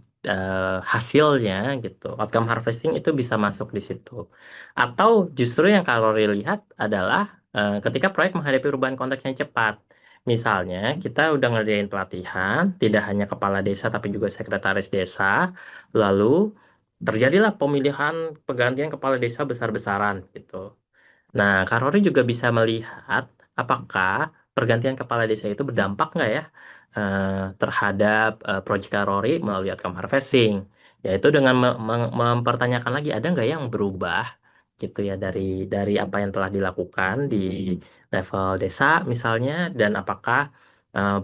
hasilnya gitu. Outcome harvesting itu bisa masuk di situ. Atau justru yang Karori lihat adalah ketika proyek menghadapi perubahan konteks yang cepat. Misalnya, kita udah ngerjain pelatihan, tidak hanya kepala desa tapi juga sekretaris desa, lalu terjadilah pemilihan penggantian kepala desa besar-besaran gitu. Nah, Karori juga bisa melihat apakah pergantian kepala desa itu berdampak nggak ya terhadap proyek Karori melalui outcome harvesting. Yaitu dengan mempertanyakan lagi ada nggak yang berubah gitu ya dari apa yang telah dilakukan di level desa misalnya, dan apakah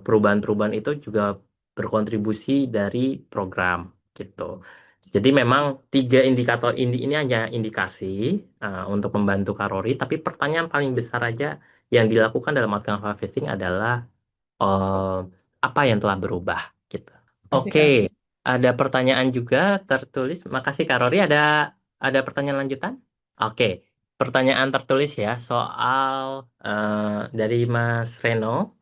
perubahan-perubahan itu juga berkontribusi dari program gitu. Jadi memang tiga indikator ini hanya indikasi untuk membantu Karori, tapi pertanyaan paling besar aja yang dilakukan dalam outcome harvesting adalah eh, apa yang telah berubah gitu. Kasih, Oke, Kak. ada pertanyaan juga tertulis. Makasih Karori. Ada pertanyaan lanjutan? Oke, pertanyaan tertulis ya soal dari Mas Reno.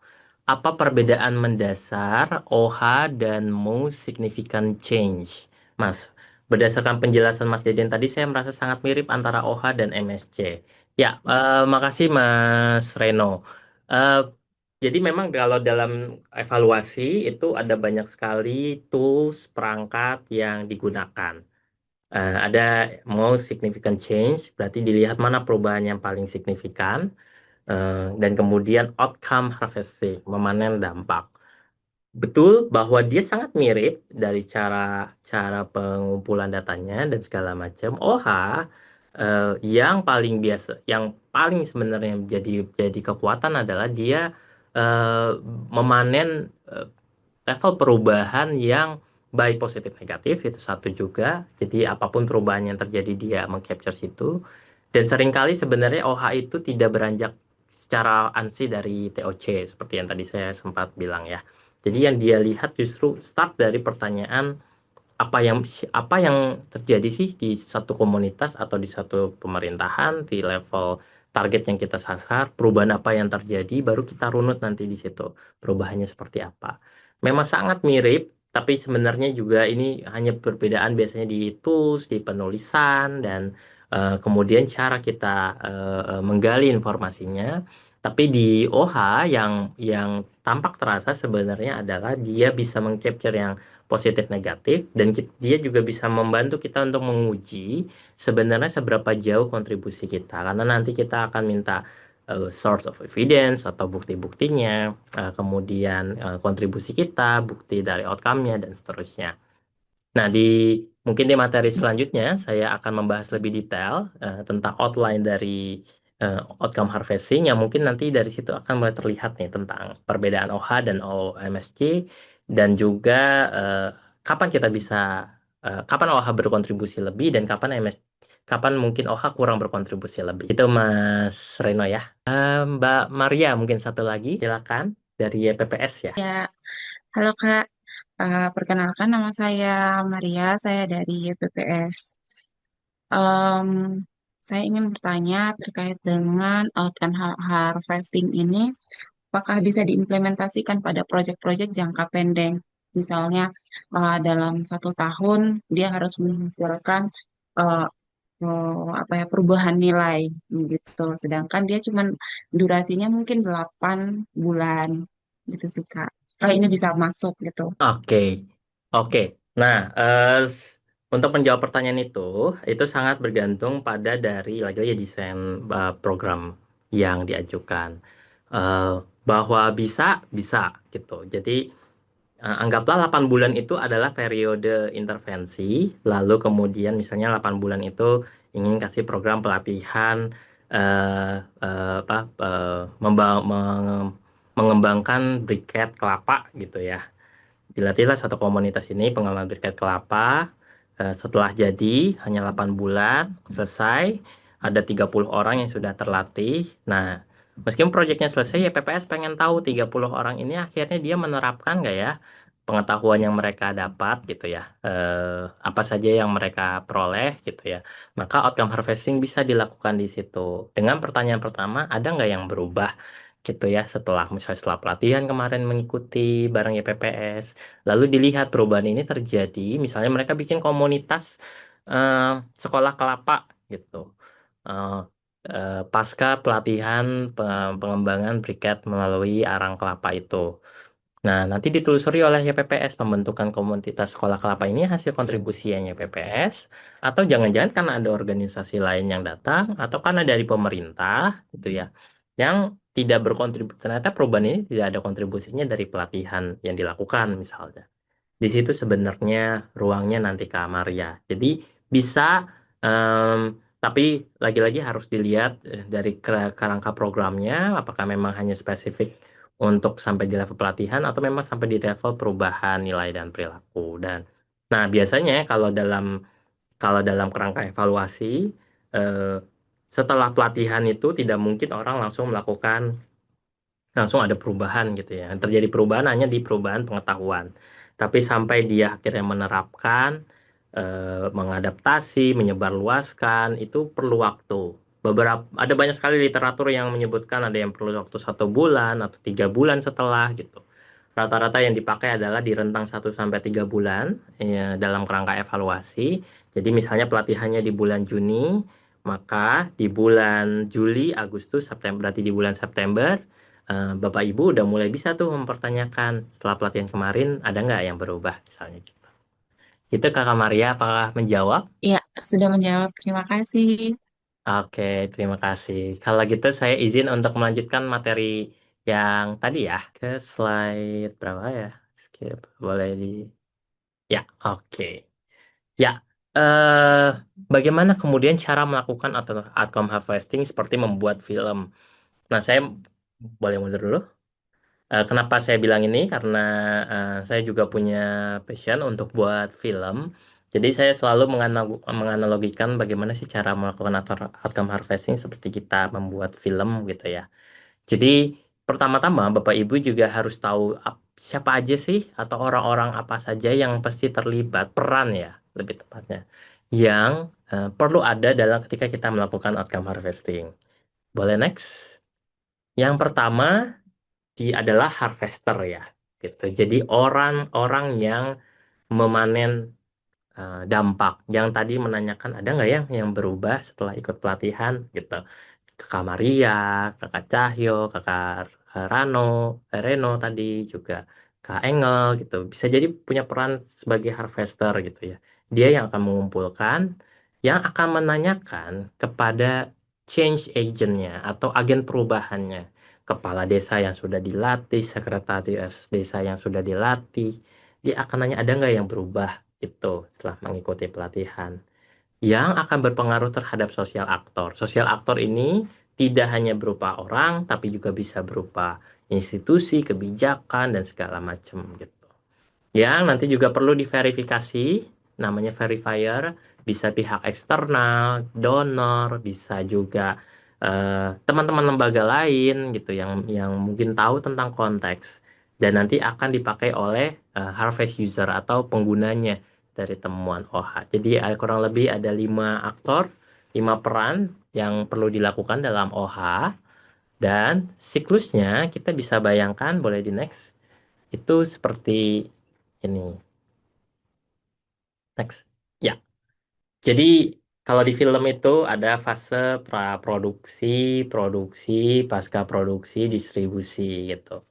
apa perbedaan mendasar OHA dan most significant change? Mas, berdasarkan penjelasan Mas Deden tadi, saya merasa sangat mirip antara OHA dan MSC. Ya, makasih Mas Reno. Eh, jadi memang kalau dalam evaluasi itu ada banyak sekali tools, perangkat yang digunakan. Ada most significant change, berarti dilihat mana perubahan yang paling signifikan. Dan kemudian outcome harvesting, memanen dampak. Betul bahwa dia sangat mirip dari cara cara pengumpulan datanya dan segala macam. OH yang paling biasa, yang paling sebenarnya jadi kekuatan adalah dia eh, memanen eh, level perubahan yang baik positif negatif itu satu juga. Jadi apapun perubahan yang terjadi dia mengcapture situ. Dan seringkali sebenarnya OH itu tidak beranjak secara ANSI dari TOC seperti yang tadi saya sempat bilang ya. Jadi yang dia lihat justru start dari pertanyaan apa yang apa yang terjadi sih di satu komunitas atau di satu pemerintahan di level target yang kita sasar, perubahan apa yang terjadi, baru kita runut nanti di situ perubahannya seperti apa. Memang sangat mirip, tapi sebenarnya juga ini hanya perbedaan biasanya di tools, di penulisan dan kemudian cara kita menggali informasinya. Tapi di OH yang tampak terasa sebenarnya adalah dia bisa mengcapture yang positif negatif dan dia juga bisa membantu kita untuk menguji sebenarnya seberapa jauh kontribusi kita karena nanti kita akan minta source of evidence atau bukti-buktinya, kemudian kontribusi kita, bukti dari outcome-nya dan seterusnya. Nah, mungkin di materi selanjutnya saya akan membahas lebih detail tentang outline dari outcome harvesting yang mungkin nanti dari situ akan mulai terlihat nih tentang perbedaan OH dan OMSC dan juga eh, kapan kita bisa kapan OH berkontribusi lebih dan kapan mungkin OH kurang berkontribusi lebih. Itu Mas Reno ya. Mbak Maria mungkin satu lagi silakan dari YPPS ya. Ya, halo Kak. Perkenalkan nama saya Maria, saya dari YPPS. Em, saya ingin bertanya terkait dengan outcome harvesting ini, apakah bisa diimplementasikan pada proyek-proyek jangka pendek? Misalnya dalam 1 tahun dia harus menghasilkan eh, apa ya perubahan nilai gitu. Sedangkan dia cuma durasinya mungkin 8 bulan gitu sih Kak. Ini bisa masuk gitu. Oke, oke. Nah, untuk menjawab pertanyaan itu sangat bergantung pada dari lagi-lagi desain program yang diajukan. Eh, bahwa bisa, bisa gitu. Jadi anggaplah 8 bulan itu adalah periode intervensi, lalu kemudian misalnya 8 bulan itu ingin kasih program pelatihan eh, apa mengembangkan briket kelapa gitu ya. Dilatihlah satu komunitas ini pengamal briket kelapa. Setelah jadi hanya 8 bulan selesai, ada 30 orang yang sudah terlatih. Nah, meskipun proyeknya selesai ya PPS pengen tahu 30 orang ini akhirnya dia menerapkan nggak ya pengetahuan yang mereka dapat gitu ya. Apa saja yang mereka peroleh gitu ya. Maka outcome harvesting bisa dilakukan di situ. Dengan pertanyaan pertama, ada nggak yang berubah gitu ya setelah pelatihan kemarin mengikuti bareng YPPS. Lalu dilihat perubahan ini terjadi, misalnya mereka bikin komunitas eh, sekolah kelapa gitu. Eh, Pasca pelatihan pengembangan briket melalui arang kelapa itu. Nah, nanti ditelusuri oleh YPPS pembentukan komunitas sekolah kelapa ini hasil kontribusinya YPPS atau jangan-jangan karena ada organisasi lain yang datang atau karena dari pemerintah gitu ya yang tidak berkontribusi, ternyata perubahan ini tidak ada kontribusinya dari pelatihan yang dilakukan misalnya. Di situ sebenarnya ruangnya nanti ke Amaria. Jadi bisa, em, tapi lagi-lagi harus dilihat dari kerangka programnya, apakah memang hanya spesifik untuk sampai di level pelatihan atau memang sampai di level perubahan nilai dan perilaku. Dan nah biasanya kalau dalam kerangka evaluasi, eh, setelah pelatihan itu tidak mungkin orang langsung ada perubahan gitu ya. Terjadi perubahan hanya di perubahan pengetahuan. Tapi sampai dia akhirnya menerapkan, mengadaptasi, menyebarluaskan, itu perlu waktu. ada banyak sekali literatur yang menyebutkan ada yang perlu waktu 1 bulan atau 3 bulan setelah gitu. Rata-rata yang dipakai adalah di rentang 1 sampai 3 bulan ya, dalam kerangka evaluasi. Jadi misalnya pelatihannya di bulan Juni, maka di bulan Juli, Agustus, September, berarti di bulan September, Bapak Ibu udah mulai bisa tuh mempertanyakan setelah pelatihan kemarin ada nggak yang berubah misalnya gitu. Itu Kakak Maria apakah menjawab? Ya, sudah menjawab. Terima kasih. Oke, terima kasih. Kalau gitu saya izin untuk melanjutkan materi yang tadi ya. Ke slide berapa ya? Skip, boleh di... Ya, oke. Ya, eh, bagaimana kemudian cara melakukan atau outcome harvesting seperti membuat film? Nah, saya boleh mundur dulu. Kenapa saya bilang ini? Karena saya juga punya passion untuk buat film. Jadi saya selalu menganalogikan bagaimana sih cara melakukan outcome harvesting seperti kita membuat film gitu ya. Jadi pertama-tama Bapak Ibu juga harus tahu siapa aja sih atau orang-orang apa saja yang pasti terlibat peran ya lebih tepatnya yang perlu ada dalam ketika kita melakukan outcome harvesting. Boleh next? Yang pertama adalah harvester ya gitu. Jadi orang-orang yang memanen dampak. Yang tadi menanyakan ada nggak yang berubah setelah ikut pelatihan gitu. Kakak Maria, Kakak Cahyo, Kakak Reno tadi juga Kak Engel gitu. Bisa jadi punya peran sebagai harvester gitu ya. Dia yang akan mengumpulkan, yang akan menanyakan kepada change agentnya atau agen perubahannya. Kepala desa yang sudah dilatih, sekretaris desa yang sudah dilatih, dia akan nanya ada nggak yang berubah gitu setelah mengikuti pelatihan yang akan berpengaruh terhadap sosial aktor. Sosial aktor ini tidak hanya berupa orang, tapi juga bisa berupa institusi, kebijakan, dan segala macam gitu. Yang nanti juga perlu diverifikasi, namanya verifier, bisa pihak eksternal, donor, bisa juga teman-teman lembaga lain gitu yang mungkin tahu tentang konteks dan nanti akan dipakai oleh harvest user atau penggunanya dari temuan OHA. Jadi kurang lebih ada 5 aktor, 5 peran yang perlu dilakukan dalam OHA dan siklusnya kita bisa bayangkan, boleh di next, itu seperti ini. Next. Ya, jadi kalau di film itu ada fase praproduksi, produksi, pasca produksi, distribusi gitu.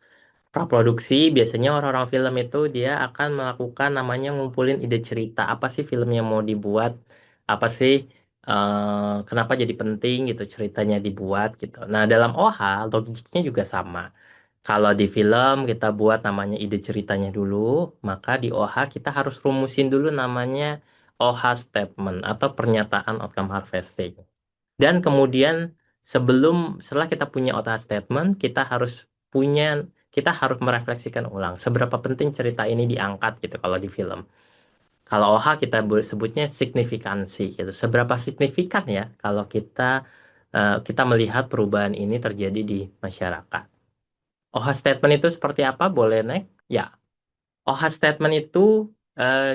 Praproduksi biasanya orang-orang film itu dia akan melakukan namanya ngumpulin ide cerita. Apa sih film yang mau dibuat? Apa sih kenapa jadi penting gitu ceritanya dibuat gitu. Nah, dalam OHA logiknya juga sama. Kalau di film kita buat namanya ide ceritanya dulu, maka di OHA kita harus rumusin dulu namanya OHA statement atau pernyataan outcome harvesting. Dan kemudian setelah kita punya OHA statement, kita harus merefleksikan ulang seberapa penting cerita ini diangkat gitu kalau di film. Kalau OHA kita sebutnya signifikansi gitu. Seberapa signifikan ya kalau kita melihat perubahan ini terjadi di masyarakat. OHA statement itu seperti apa? Boleh naik? Ya, OHA statement itu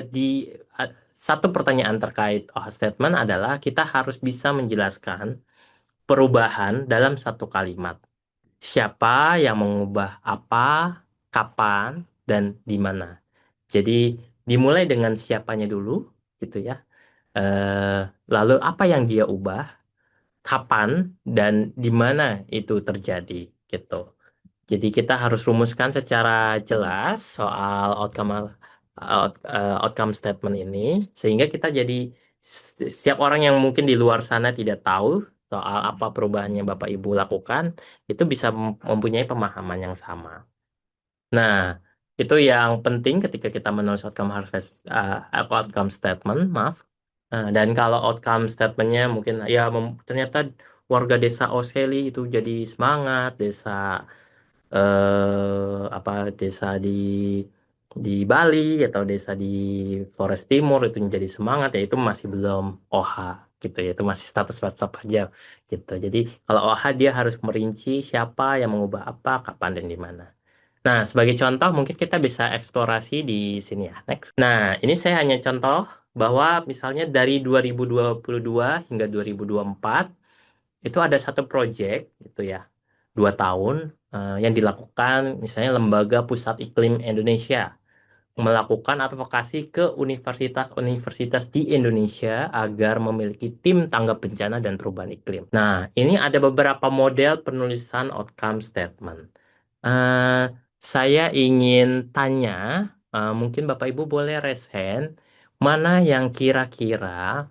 di satu pertanyaan terkait OHA statement adalah kita harus bisa menjelaskan perubahan dalam satu kalimat. Siapa yang mengubah apa, kapan, dan di mana. Jadi dimulai dengan siapanya dulu, gitu ya. Eh, Lalu apa yang dia ubah, kapan, dan di mana itu terjadi, gitu. Jadi kita harus rumuskan secara jelas soal outcome statement ini sehingga kita jadi setiap orang yang mungkin di luar sana tidak tahu soal apa perubahan yang Bapak Ibu lakukan itu bisa mempunyai pemahaman yang sama. Nah, itu yang penting ketika kita menulis outcome statement, maaf. Dan kalau outcome statementnya mungkin ya ternyata warga desa Oseli itu jadi semangat, desa di Bali atau desa di Flores Timur itu menjadi semangat ya itu masih belum OHA gitu ya itu masih status WhatsApp aja gitu. Jadi kalau OHA dia harus merinci siapa yang mengubah apa, kapan dan di mana. Nah, sebagai contoh mungkin kita bisa eksplorasi di sini ya. Next. Nah, ini saya hanya contoh bahwa misalnya dari 2022 hingga 2024 itu ada satu project gitu ya, 2 tahun yang dilakukan misalnya Lembaga Pusat Iklim Indonesia melakukan advokasi ke universitas-universitas di Indonesia agar memiliki tim tanggap bencana dan perubahan iklim. Nah, ini ada beberapa model penulisan outcome statement. Eh, saya ingin tanya, mungkin Bapak Ibu boleh raise hand, mana yang kira-kira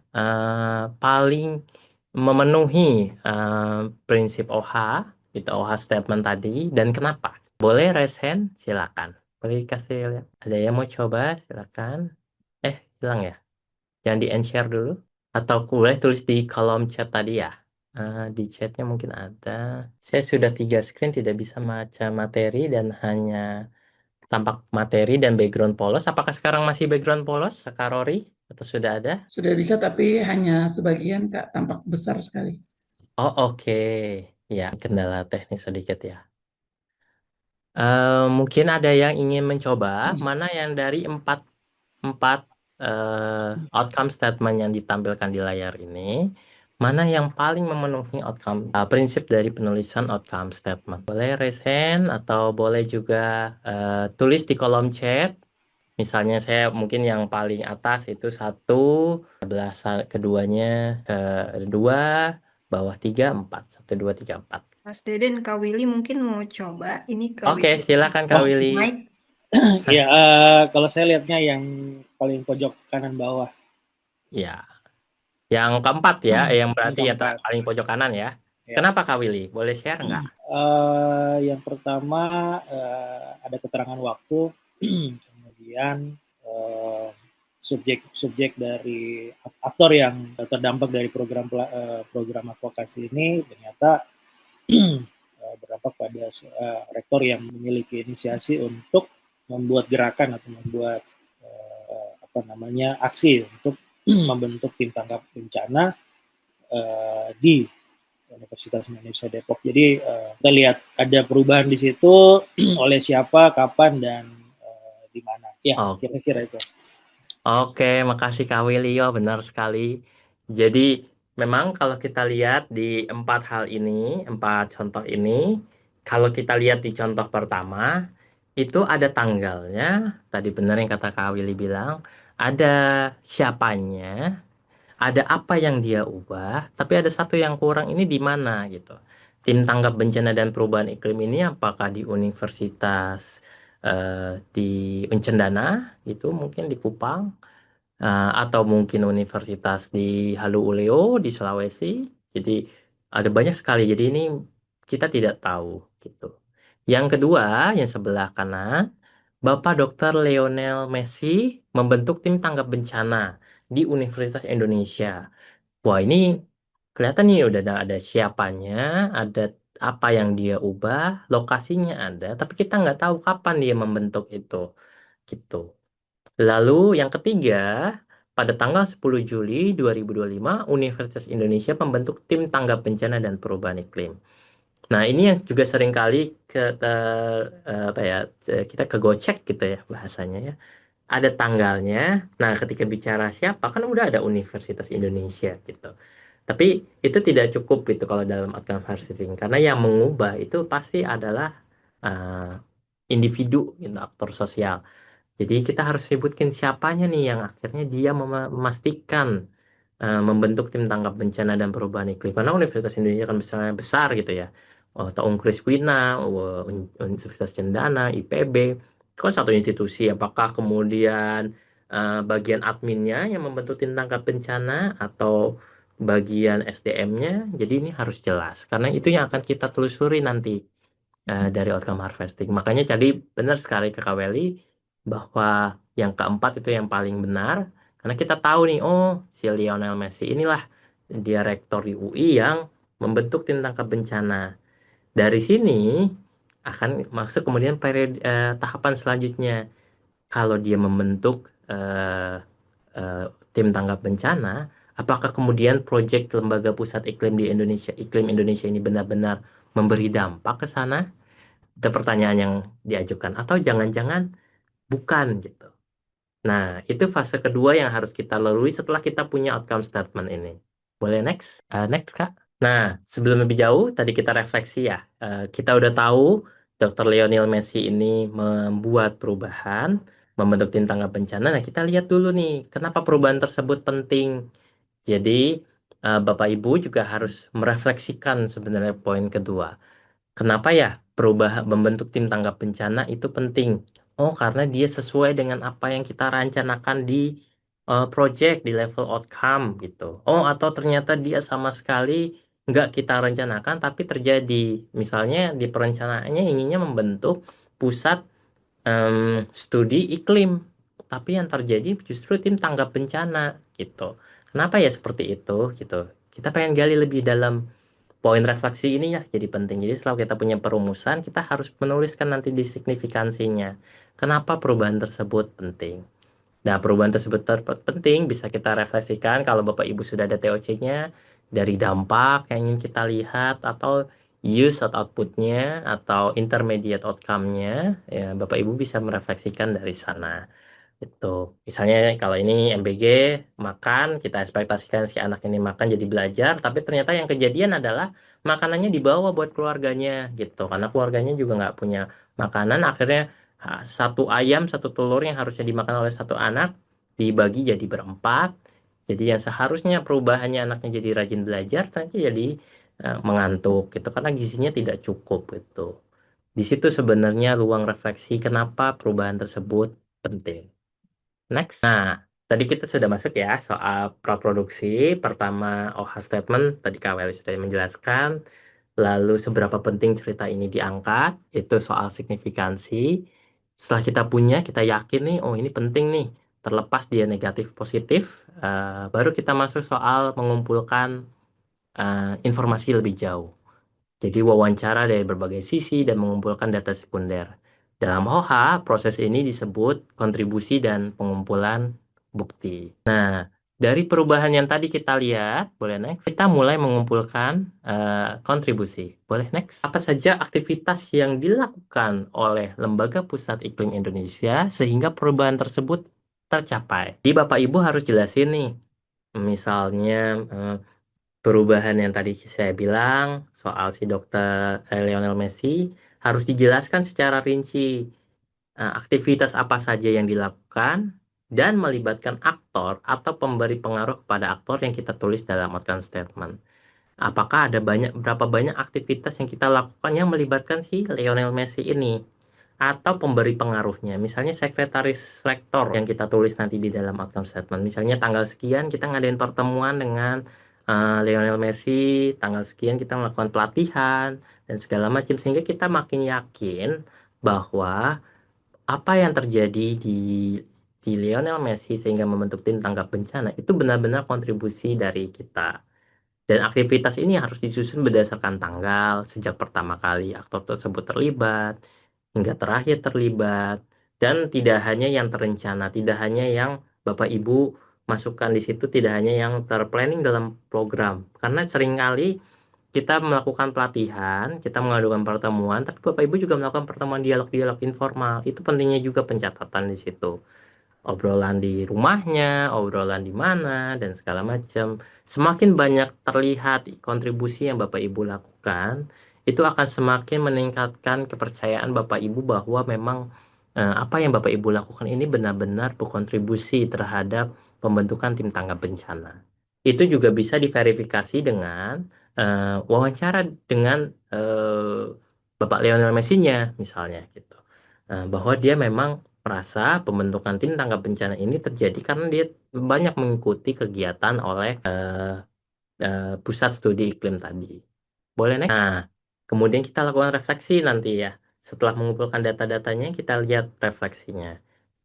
paling memenuhi prinsip OHA, itu OHA statement tadi, dan kenapa? Boleh raise hand? Silakan. Boleh dikasih lihat. Ada yang mau coba? Silakan. Hilang ya? Jangan di-share dulu. Atau boleh tulis di kolom chat tadi ya. Di chatnya mungkin ada. Saya sudah 3 screen, tidak bisa baca materi dan hanya tampak materi dan background polos. Apakah sekarang masih background polos, Kak Rory? Atau sudah ada? Sudah bisa, tapi hanya sebagian, Kak, tampak besar sekali. Oh, oke. Ya, kendala teknis sedikit ya. Mungkin ada yang ingin mencoba mana yang dari empat empat outcome statement yang ditampilkan di layar ini, mana yang paling memenuhi prinsip dari penulisan outcome statement. Boleh raise hand atau boleh juga tulis di kolom chat. Misalnya saya mungkin yang paling atas itu 1, sebelah keduanya 2, bawah 3, 4. 1, 2, 3, 4. Mas Deden, Kak Willy mungkin mau coba. Ini Kak Oke, Willy. silakan Kak Willy. Mike. Iya, kalau saya lihatnya yang paling pojok kanan bawah. Ya, yang keempat ya, yang berarti ya keempat. paling pojok kanan ya. Ya. Kenapa Kak Willy? Boleh share nggak? Yang pertama ada keterangan waktu, kemudian subjek dari aktor yang terdampak dari program advokasi ini ternyata berdampak pada rektor yang memiliki inisiasi untuk membuat gerakan atau membuat aksi untuk membentuk tim tanggap bencana di Universitas Indonesia Depok. Jadi kita lihat ada perubahan di situ oleh siapa, kapan, dan di mana. Ya, kira-kira itu. Oke, makasih Kak Willy. Oh, benar sekali. Jadi memang kalau kita lihat di 4 hal ini, 4 contoh ini, kalau kita lihat di contoh pertama, itu ada tanggalnya. Tadi benar yang kata Kak Willy bilang, ada siapanya, ada apa yang dia ubah, tapi ada satu yang kurang ini di mana gitu. Tim tanggap bencana dan perubahan iklim ini apakah di universitas di Uncendana gitu, mungkin di Kupang, atau mungkin universitas di Haluoleo di Sulawesi. Jadi ada banyak sekali. Jadi ini kita tidak tahu gitu. Yang kedua, yang sebelah kanan, Bapak Dr. Lionel Messi membentuk tim tanggap bencana di Universitas Indonesia. Wah, ini kelihatan nih udah ada siapanya, ada apa yang dia ubah, lokasinya ada, tapi kita nggak tahu kapan dia membentuk itu, gitu. Lalu yang ketiga, pada tanggal 10 Juli 2025, Universitas Indonesia membentuk tim tanggap bencana dan perubahan iklim. Nah, ini yang juga seringkali kita kegocek gitu ya bahasanya ya. Ada tanggalnya. Nah, ketika bicara siapa kan udah ada Universitas Indonesia gitu. Tapi itu tidak cukup gitu kalau dalam outcome harvesting karena yang mengubah itu pasti adalah uh, individu gitu, aktor sosial. Jadi kita harus sebutkan siapanya nih yang akhirnya dia memastikan membentuk tim tanggap bencana dan perubahan iklim. Karena Universitas Indonesia kan besar, besar gitu ya. Atau Unkris Wina, Universitas Cendana, IPB. Kan satu institusi. Apakah kemudian bagian adminnya yang membentuk tim tanggap bencana atau bagian SDM-nya? Jadi ini harus jelas. Karena itu yang akan kita telusuri nanti dari outcome harvesting. Makanya tadi benar sekali ke Kaweli bahwa yang keempat itu yang paling benar karena kita tahu nih, oh si Lionel Messi inilah dia rektor di UI yang membentuk tim tangkap bencana. Dari sini akan masuk kemudian tahapan selanjutnya. Kalau dia membentuk tim tanggap bencana, apakah kemudian proyek Lembaga Pusat Iklim di Indonesia, Iklim Indonesia ini benar-benar memberi dampak ke sana? Itu pertanyaan yang diajukan. Atau jangan-jangan bukan gitu. Nah, itu fase kedua yang harus kita lalui setelah kita punya outcome statement ini. Boleh next? Next, Kak. Nah, sebelum lebih jauh, tadi kita refleksi ya. Kita udah tahu Dr. Lionel Messi ini membuat perubahan, membentuk tim tanggap bencana. Nah, kita lihat dulu nih, kenapa perubahan tersebut penting. Jadi, Bapak Ibu juga harus merefleksikan sebenarnya poin kedua. Kenapa ya perubahan membentuk tim tanggap bencana itu penting? Oh, karena dia sesuai dengan apa yang kita rencanakan di project, di level outcome gitu. Oh, atau ternyata dia sama sekali nggak kita rencanakan tapi terjadi. Misalnya di perencanaannya inginnya membentuk pusat studi iklim, tapi yang terjadi justru tim tanggap bencana gitu. Kenapa ya seperti itu gitu? Kita pengen gali lebih dalam poin refleksi ini ya jadi penting. Jadi setelah kita punya perumusan, kita harus menuliskan nanti di signifikansinya. Kenapa perubahan tersebut penting? Nah, perubahan tersebut penting bisa kita refleksikan kalau Bapak Ibu sudah ada TOC-nya dari dampak yang ingin kita lihat atau use atau output-nya atau intermediate outcome-nya, ya Bapak Ibu bisa merefleksikan dari sana. Itu. Misalnya kalau ini MBG makan, kita ekspektasikan si anak ini makan jadi belajar, tapi ternyata yang kejadian adalah makanannya dibawa buat keluarganya gitu. Karena keluarganya juga nggak punya makanan, akhirnya satu ayam, satu telur yang harusnya dimakan oleh satu anak dibagi jadi berempat. Jadi yang seharusnya perubahannya anaknya jadi rajin belajar, ternyata jadi mengantuk gitu karena gizinya tidak cukup gitu. Di situ sebenarnya ruang refleksi kenapa perubahan tersebut penting. Next. Nah, tadi kita sudah masuk ya soal praproduksi. Pertama, OHA statement. Tadi Kak Weli sudah menjelaskan. Lalu seberapa penting cerita ini diangkat. Itu soal signifikansi. Setelah kita punya, kita yakin nih, oh ini penting nih. Terlepas dia negatif positif, baru kita masuk soal mengumpulkan informasi lebih jauh. Jadi wawancara dari berbagai sisi dan mengumpulkan data sekunder. Dalam OHA, proses ini disebut kontribusi dan pengumpulan bukti. Nah, dari perubahan yang tadi kita lihat, boleh next, kita mulai mengumpulkan kontribusi. Boleh next. Apa saja aktivitas yang dilakukan oleh Lembaga Pusat Iklim Indonesia sehingga perubahan tersebut tercapai? Jadi Bapak Ibu harus jelasin nih, misalnya perubahan yang tadi saya bilang soal si dokter Lionel Messi harus dijelaskan secara rinci aktivitas apa saja yang dilakukan dan melibatkan aktor atau pemberi pengaruh kepada aktor yang kita tulis dalam outcome statement. Apakah ada berapa banyak aktivitas yang kita lakukan yang melibatkan si Lionel Messi ini atau pemberi pengaruhnya. Misalnya sekretaris rektor yang kita tulis nanti di dalam outcome statement. Misalnya tanggal sekian kita ngadain pertemuan dengan Lionel Messi, tanggal sekian kita melakukan pelatihan dan segala macam sehingga kita makin yakin bahwa apa yang terjadi di Lionel Messi sehingga membentuk tim tanggap bencana itu benar-benar kontribusi dari kita. Dan aktivitas ini harus disusun berdasarkan tanggal, sejak pertama kali aktor tersebut terlibat, hingga terakhir terlibat. Dan tidak hanya yang terencana, tidak hanya yang Bapak Ibu masukkan di situ, tidak hanya yang terplanning dalam program. Karena seringkali kita melakukan pelatihan, kita mengadukan pertemuan, tapi Bapak Ibu juga melakukan pertemuan dialog-dialog informal. Itu pentingnya juga pencatatan di situ, obrolan di rumahnya, obrolan di mana, dan segala macam. Semakin banyak terlihat kontribusi yang Bapak Ibu lakukan, itu akan semakin meningkatkan kepercayaan Bapak Ibu bahwa memang apa yang Bapak Ibu lakukan ini benar-benar berkontribusi terhadap pembentukan tim tanggap bencana. Itu juga bisa diverifikasi dengan wawancara dengan Bapak Lionel Messi-nya misalnya gitu. Bahwa dia memang merasa pembentukan tim tanggap bencana ini terjadi karena dia banyak mengikuti kegiatan oleh pusat studi iklim tadi. Boleh next? Nah, kemudian kita lakukan refleksi nanti ya. Setelah mengumpulkan data-datanya, kita lihat refleksinya.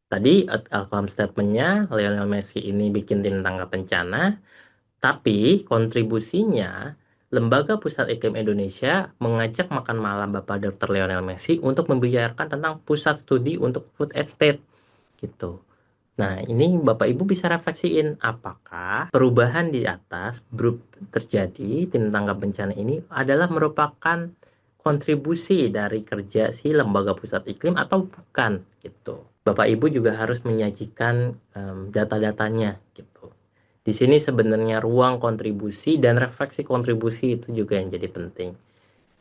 Tadi outcome statement-nya, Lionel Messi ini bikin tim tanggap bencana, tapi kontribusinya Lembaga Pusat Iklim Indonesia mengajak makan malam Bapak Dr. Lionel Messi untuk membicarakan tentang pusat studi untuk food estate gitu. Nah, ini Bapak Ibu bisa refleksiin apakah perubahan di atas grup terjadi tim tanggap bencana ini adalah merupakan kontribusi dari kerja si Lembaga Pusat Iklim atau bukan gitu. Bapak Ibu juga harus menyajikan data-datanya gitu. Di sini sebenarnya ruang kontribusi dan refleksi kontribusi itu juga yang jadi penting.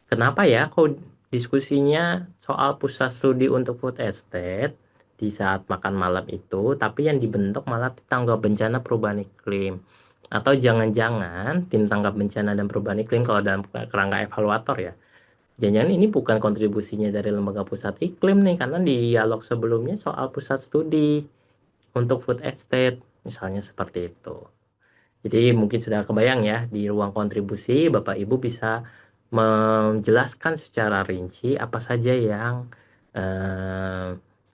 Kenapa ya kok diskusinya soal pusat studi untuk food estate di saat makan malam itu, tapi yang dibentuk malah tanggap bencana perubahan iklim? Atau jangan-jangan tim tanggap bencana dan perubahan iklim kalau dalam kerangka evaluator ya, jangan-jangan ini bukan kontribusinya dari lembaga pusat iklim nih, karena di dialog sebelumnya soal pusat studi untuk food estate, misalnya seperti itu. Jadi mungkin sudah kebayang ya, di ruang kontribusi Bapak Ibu bisa menjelaskan secara rinci apa saja yang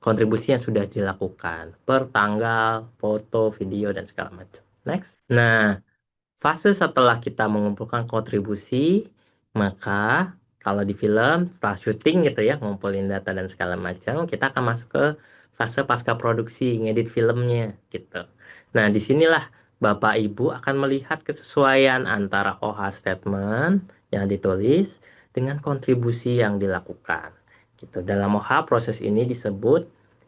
kontribusi yang sudah dilakukan per tanggal, foto, video, dan segala macam. Next. Nah, fase setelah kita mengumpulkan kontribusi, maka kalau di film setelah syuting gitu ya, ngumpulin data dan segala macam, kita akan masuk ke fase pasca produksi, ngedit filmnya gitu. Nah, disinilah Bapak Ibu akan melihat kesesuaian antara OH statement yang ditulis dengan kontribusi yang dilakukan. Gitu. Dalam OH proses ini disebut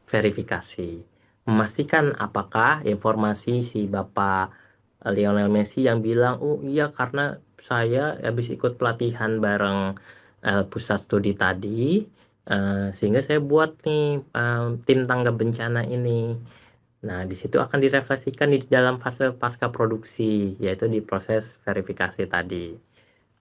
verifikasi. Memastikan apakah informasi si Bapak Lionel Messi yang bilang, oh iya karena saya habis ikut pelatihan bareng pusat studi tadi, sehingga saya buat nih tim tanggap bencana ini. Nah, di situ akan direfleksikan di dalam fase pasca produksi, yaitu di proses verifikasi tadi.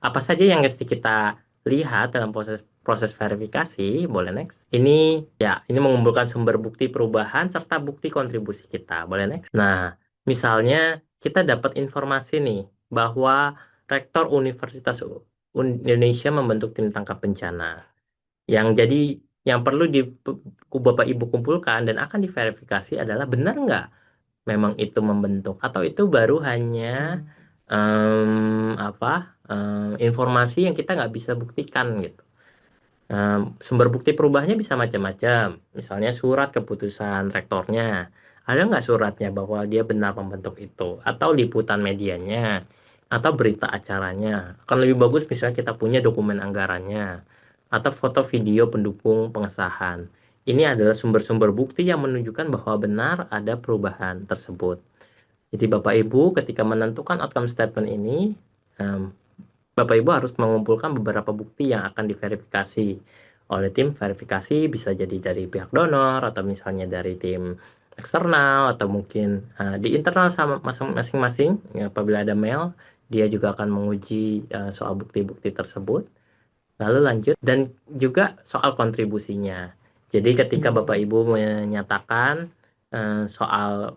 Apa saja yang mesti kita lihat dalam proses proses verifikasi? Boleh next. Ini ya, ini mengumpulkan sumber bukti perubahan serta bukti kontribusi kita. Boleh next. Nah, misalnya kita dapat informasi nih bahwa Rektor Universitas Indonesia membentuk tim tangkap bencana. Yang jadi yang perlu di Bapak Ibu kumpulkan dan akan diverifikasi adalah benar nggak memang itu membentuk atau itu baru hanya informasi yang kita nggak bisa buktikan gitu. Sumber bukti perubahannya bisa macam-macam. Misalnya surat keputusan rektornya. Ada nggak suratnya bahwa dia benar membentuk itu? Atau liputan medianya? Atau berita acaranya? Akan lebih bagus misalnya kita punya dokumen anggarannya. Atau foto video pendukung pengesahan. Ini adalah sumber-sumber bukti yang menunjukkan bahwa benar ada perubahan tersebut. Jadi Bapak Ibu ketika menentukan outcome statement ini, Bapak Ibu harus mengumpulkan beberapa bukti yang akan diverifikasi oleh tim verifikasi, bisa jadi dari pihak donor atau misalnya dari tim eksternal atau mungkin di internal sama masing-masing. Ya, apabila ada mail, dia juga akan menguji soal bukti-bukti tersebut. Lalu lanjut dan juga soal kontribusinya. Jadi ketika Bapak Ibu menyatakan soal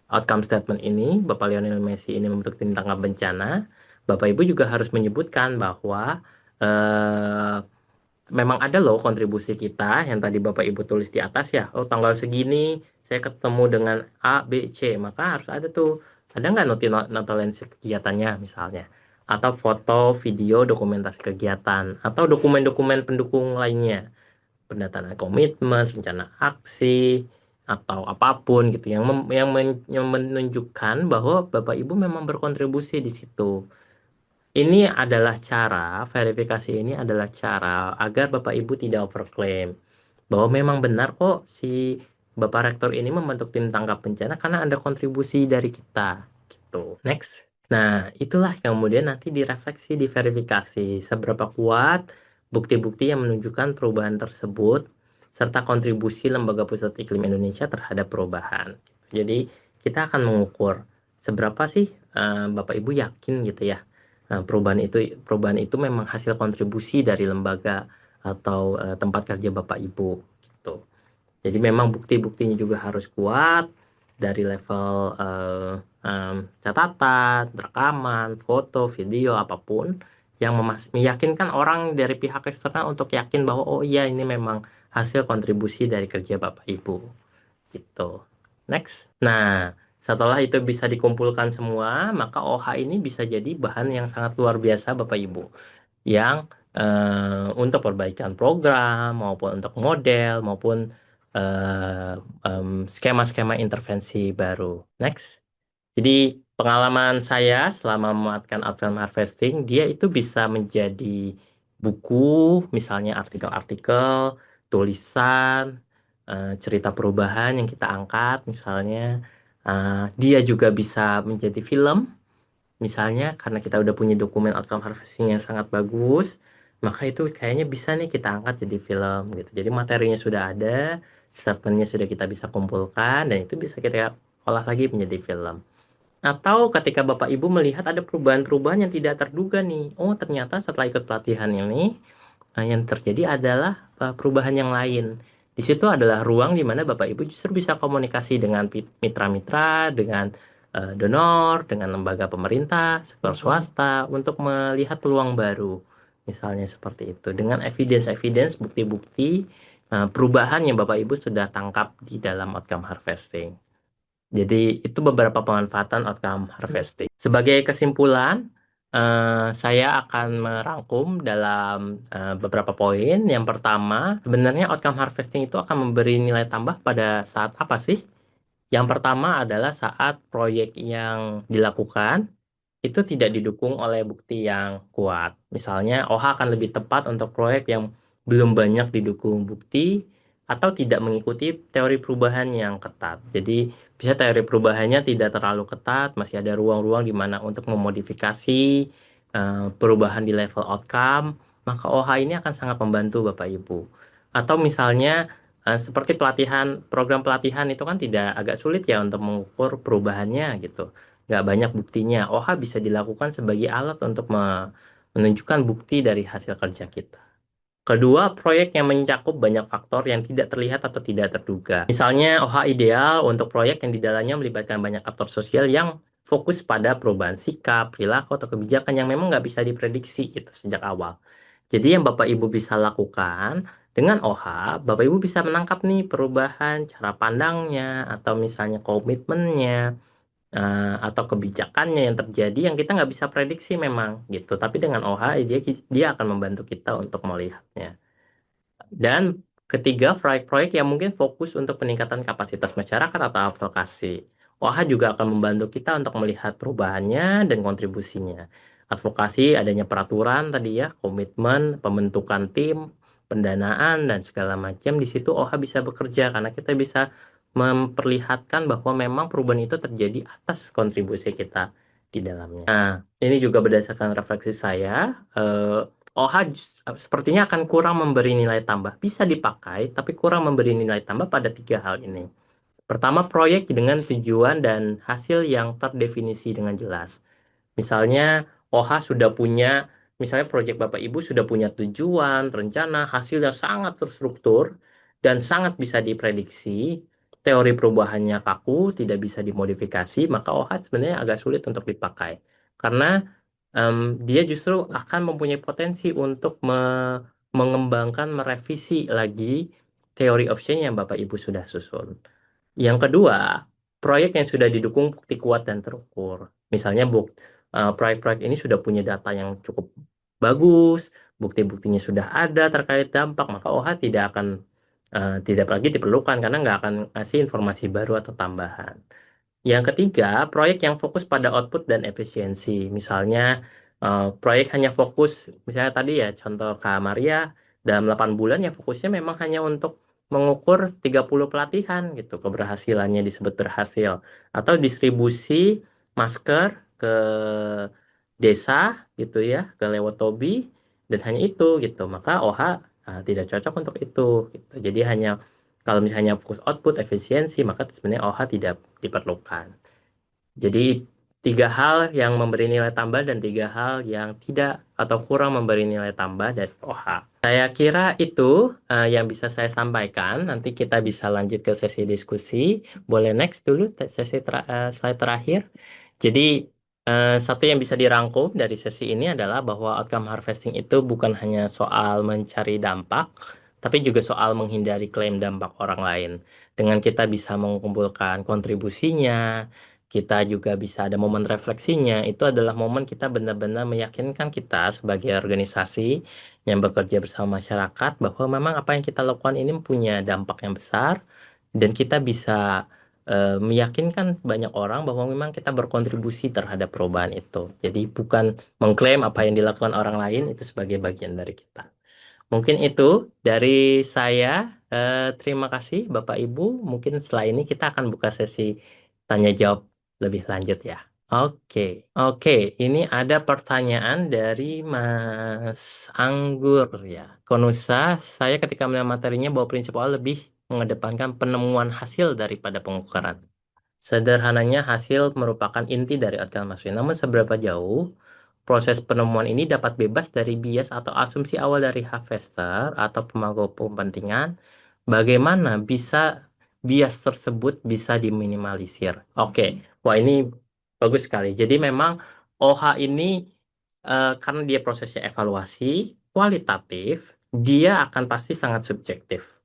outcome statement ini, Bapak Lionel Messi ini membentuk tim tanggap bencana, Bapak Ibu juga harus menyebutkan bahwa memang ada loh kontribusi kita yang tadi Bapak Ibu tulis di atas ya. Oh, tanggal segini saya ketemu dengan A, B, C. Maka harus ada tuh, ada nggak notulensi kegiatannya misalnya. Atau foto, video, dokumentasi kegiatan. Atau dokumen-dokumen pendukung lainnya. Pendataan komitmen, rencana aksi, atau apapun gitu yang menunjukkan bahwa Bapak Ibu memang berkontribusi di situ. Ini adalah cara, verifikasi ini adalah cara agar Bapak Ibu tidak overclaim. Bahwa memang benar kok si Bapak Rektor ini membentuk tim tanggap bencana karena ada kontribusi dari kita. Gitu. Next. Nah, itulah yang kemudian nanti direfleksi, diverifikasi. Seberapa kuat bukti-bukti yang menunjukkan perubahan tersebut serta kontribusi Lembaga Pusat Iklim Indonesia terhadap perubahan. Jadi, kita akan mengukur seberapa sih Bapak Ibu yakin gitu ya. Nah, perubahan itu memang hasil kontribusi dari lembaga atau tempat kerja Bapak Ibu gitu. Jadi memang bukti-buktinya juga harus kuat dari level catatan, rekaman, foto, video apapun yang meyakinkan orang dari pihak eksternal untuk yakin bahwa oh iya ini memang hasil kontribusi dari kerja Bapak Ibu gitu. Next. Nah, setelah itu bisa dikumpulkan semua, maka OH ini bisa jadi bahan yang sangat luar biasa Bapak Ibu. Yang untuk perbaikan program, maupun untuk model, maupun skema-skema intervensi baru. Next. Jadi pengalaman saya selama memanfaatkan outcome harvesting, dia itu bisa menjadi buku, misalnya artikel-artikel, tulisan, cerita perubahan yang kita angkat, misalnya Dia juga bisa menjadi film. Misalnya karena kita udah punya dokumen outcome harvesting yang sangat bagus, maka itu kayaknya bisa nih kita angkat jadi film gitu. Jadi materinya sudah ada, statementnya sudah kita bisa kumpulkan, dan itu bisa kita olah lagi menjadi film. Atau ketika Bapak Ibu melihat ada perubahan-perubahan yang tidak terduga nih. Oh, ternyata setelah ikut pelatihan ini, yang terjadi adalah perubahan yang lain. Di situ adalah ruang di mana Bapak Ibu justru bisa komunikasi dengan mitra-mitra, dengan donor, dengan lembaga pemerintah, sektor swasta, untuk melihat peluang baru. Misalnya seperti itu. Dengan evidence-evidence, bukti-bukti perubahan yang Bapak Ibu sudah tangkap di dalam outcome harvesting. Jadi itu beberapa pemanfaatan outcome harvesting. Sebagai kesimpulan, saya akan merangkum dalam beberapa poin. Yang pertama, sebenarnya outcome harvesting itu akan memberi nilai tambah pada saat apa sih? Yang pertama adalah saat proyek yang dilakukan itu tidak didukung oleh bukti yang kuat. Misalnya, OHA akan lebih tepat untuk proyek yang belum banyak didukung bukti atau tidak mengikuti teori perubahan yang ketat. Jadi, bisa teori perubahannya tidak terlalu ketat, masih ada ruang-ruang di mana untuk memodifikasi perubahan di level outcome, maka OHA ini akan sangat membantu Bapak Ibu. Atau misalnya, seperti program pelatihan itu kan tidak agak sulit ya untuk mengukur perubahannya gitu, nggak banyak buktinya. OHA bisa dilakukan sebagai alat untuk menunjukkan bukti dari hasil kerja kita. Kedua, proyek yang mencakup banyak faktor yang tidak terlihat atau tidak terduga. Misalnya, OHA ideal untuk proyek yang di dalamnya melibatkan banyak aktor sosial yang fokus pada perubahan sikap, perilaku, atau kebijakan yang memang nggak bisa diprediksi gitu sejak awal. Jadi yang Bapak Ibu bisa lakukan dengan OHA, Bapak Ibu bisa menangkap nih perubahan cara pandangnya, atau misalnya komitmennya, atau kebijakannya yang terjadi yang kita nggak bisa prediksi memang gitu. Tapi dengan OHA dia akan membantu kita untuk melihatnya. Dan ketiga, proyek-proyek yang mungkin fokus untuk peningkatan kapasitas masyarakat atau advokasi. OHA juga akan membantu kita untuk melihat perubahannya dan kontribusinya. Advokasi, adanya peraturan tadi ya, komitmen, pembentukan tim, pendanaan, dan segala macam. Di situ OHA bisa bekerja karena kita bisa memperlihatkan bahwa memang perubahan itu terjadi atas kontribusi kita di dalamnya. Nah, ini juga berdasarkan refleksi saya. OHA sepertinya akan kurang memberi nilai tambah. Bisa dipakai, tapi kurang memberi nilai tambah pada tiga hal ini. Pertama, proyek dengan tujuan dan hasil yang terdefinisi dengan jelas. Misalnya, OHA sudah punya, misalnya proyek Bapak Ibu sudah punya tujuan, rencana, hasil yang sangat terstruktur, dan sangat bisa diprediksi. Teori perubahannya kaku, tidak bisa dimodifikasi, maka OHA sebenarnya agak sulit untuk dipakai. Karena dia justru akan mempunyai potensi untuk mengembangkan, merevisi lagi teori of change yang Bapak Ibu sudah susun. Yang kedua, proyek yang sudah didukung bukti kuat dan terukur. Misalnya proyek-proyek ini sudah punya data yang cukup bagus, bukti-buktinya sudah ada terkait dampak, maka OHA tidak lagi diperlukan karena nggak akan ngasih informasi baru atau tambahan. Yang ketiga, proyek yang fokus pada output dan efisiensi. Misalnya, proyek hanya fokus, misalnya tadi ya, contoh Kak Maria, dalam 8 bulan ya fokusnya memang hanya untuk mengukur 30 pelatihan gitu, keberhasilannya disebut berhasil. Atau distribusi masker ke desa gitu ya, ke Lewotobi, dan hanya itu gitu. Maka OHA tidak cocok untuk itu gitu. Jadi hanya kalau misalnya fokus output, efisiensi, maka sebenarnya OHA tidak diperlukan. Jadi tiga hal yang memberi nilai tambah dan tiga hal yang tidak atau kurang memberi nilai tambah dari OHA. Saya kira itu yang bisa saya sampaikan. Nanti kita bisa lanjut ke sesi diskusi. Boleh next dulu slide terakhir. Jadi satu yang bisa dirangkum dari sesi ini adalah bahwa outcome harvesting itu bukan hanya soal mencari dampak, tapi juga soal menghindari klaim dampak orang lain. Dengan kita bisa mengumpulkan kontribusinya, kita juga bisa ada momen refleksinya. Itu adalah momen kita benar-benar meyakinkan kita sebagai organisasi yang bekerja bersama masyarakat bahwa memang apa yang kita lakukan ini punya dampak yang besar dan kita bisa meyakinkan banyak orang bahwa memang kita berkontribusi terhadap perubahan itu. Jadi bukan mengklaim apa yang dilakukan orang lain itu sebagai bagian dari kita. Mungkin itu dari saya. Terima kasih Bapak Ibu. Mungkin setelah ini kita akan buka sesi tanya jawab lebih lanjut ya. Oke, oke. Ini ada pertanyaan dari Mas Anggur ya. Konusa, saya ketika melihat materinya bahwa prinsip awal lebih mengedepankan penemuan hasil daripada pengukuran. Sederhananya, hasil merupakan inti dari outcome maksudnya. Namun seberapa jauh proses penemuan ini dapat bebas dari bias atau asumsi awal dari harvester atau pemangku kepentingan? Bagaimana bisa bias tersebut bisa diminimalisir? Oke, wah ini bagus sekali. Jadi memang OH ini karena dia prosesnya evaluasi kualitatif, dia akan pasti sangat subjektif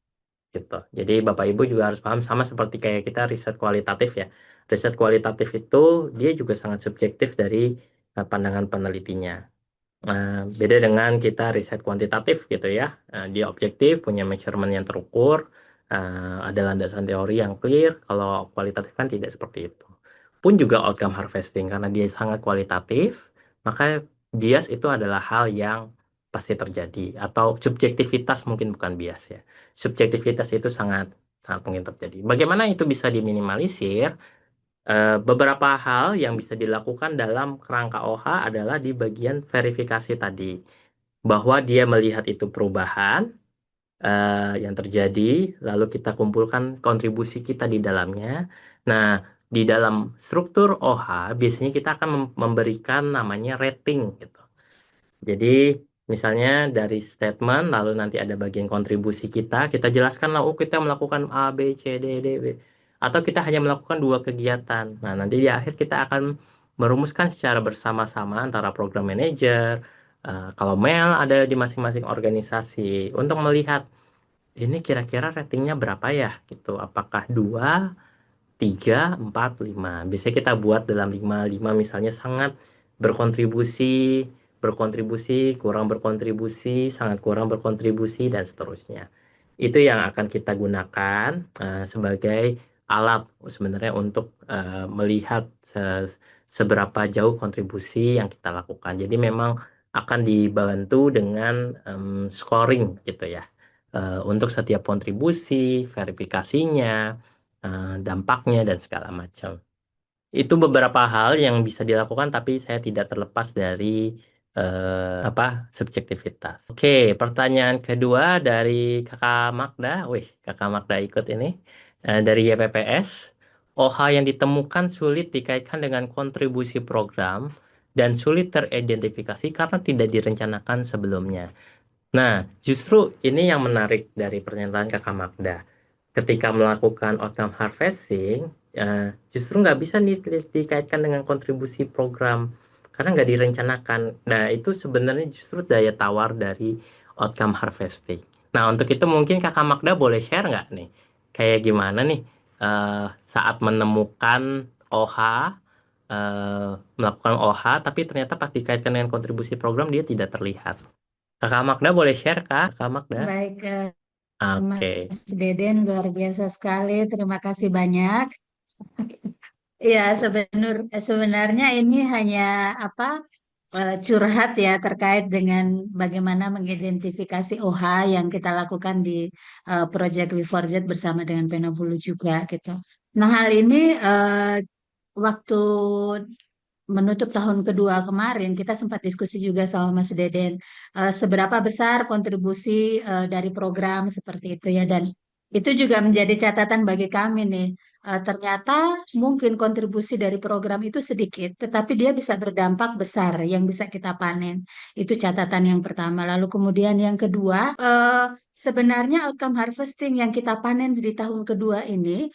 gitu. Jadi Bapak Ibu juga harus paham sama seperti kayak kita riset kualitatif ya. Riset kualitatif itu dia juga sangat subjektif dari pandangan penelitinya. Beda dengan kita riset kuantitatif gitu ya. Dia objektif, punya measurement yang terukur, ada landasan teori yang clear. Kalau kualitatif kan tidak seperti itu. Pun juga outcome harvesting karena dia sangat kualitatif, maka bias itu adalah hal yang pasti terjadi atau subjektivitas mungkin bukan bias ya. Subjektivitas itu sangat sangat mungkin terjadi. Bagaimana itu bisa diminimalisir? Beberapa hal yang bisa dilakukan dalam kerangka OH adalah di bagian verifikasi tadi, bahwa dia melihat itu perubahan yang terjadi, lalu kita kumpulkan kontribusi kita di dalamnya. Nah, di dalam struktur OH biasanya kita akan memberikan namanya rating gitu. Jadi, misalnya dari statement, lalu nanti ada bagian kontribusi kita jelaskan lah, oh kita melakukan A, B, C, D, D, B. Atau kita hanya melakukan 2 kegiatan. Nah, nanti di akhir kita akan merumuskan secara bersama-sama antara program manager, kalau mail ada di masing-masing organisasi, untuk melihat ini kira-kira ratingnya berapa ya, gitu. Apakah 2, 3, 4, 5. Biasanya kita buat dalam 5, 5 misalnya sangat berkontribusi, berkontribusi, kurang berkontribusi, sangat kurang berkontribusi, dan seterusnya. Itu yang akan kita gunakan sebagai alat sebenarnya untuk melihat seberapa jauh kontribusi yang kita lakukan. Jadi memang akan dibantu dengan scoring gitu ya. Untuk setiap kontribusi, verifikasinya, dampaknya dan segala macam. Itu beberapa hal yang bisa dilakukan, tapi saya tidak terlepas dari subjektivitas. Oke, pertanyaan kedua dari Kakak Magda. Wih, Kakak Magda ikut ini dari YPPS. OH yang ditemukan sulit dikaitkan dengan kontribusi program dan sulit teridentifikasi karena tidak direncanakan sebelumnya. Nah, justru ini yang menarik dari pernyataan Kakak Magda. Ketika melakukan outcome harvesting, justru nggak bisa nih dikaitkan dengan kontribusi program karena nggak direncanakan. Nah, itu sebenarnya justru daya tawar dari outcome harvesting. Nah, untuk itu mungkin Kakak Magda boleh share nggak nih, kayak gimana nih saat menemukan OH, melakukan OH, tapi ternyata pas dikaitkan dengan kontribusi program dia tidak terlihat. Kakak Magda boleh share, Kak? Kakak Magda? Baik, Oke. Mas Deden, luar biasa sekali. Terima kasih banyak. Ya, sebenarnya ini hanya apa curhat ya terkait dengan bagaimana mengidentifikasi OH yang kita lakukan di Project We4Z bersama dengan Penabulu juga gitu. Nah, hal ini waktu menutup tahun kedua kemarin, kita sempat diskusi juga sama Mas Deden, seberapa besar kontribusi dari program seperti itu ya, dan itu juga menjadi catatan bagi kami nih. Ternyata mungkin kontribusi dari program itu sedikit, tetapi dia bisa berdampak besar yang bisa kita panen. Itu catatan yang pertama. Lalu kemudian yang kedua, sebenarnya outcome harvesting yang kita panen di tahun kedua ini,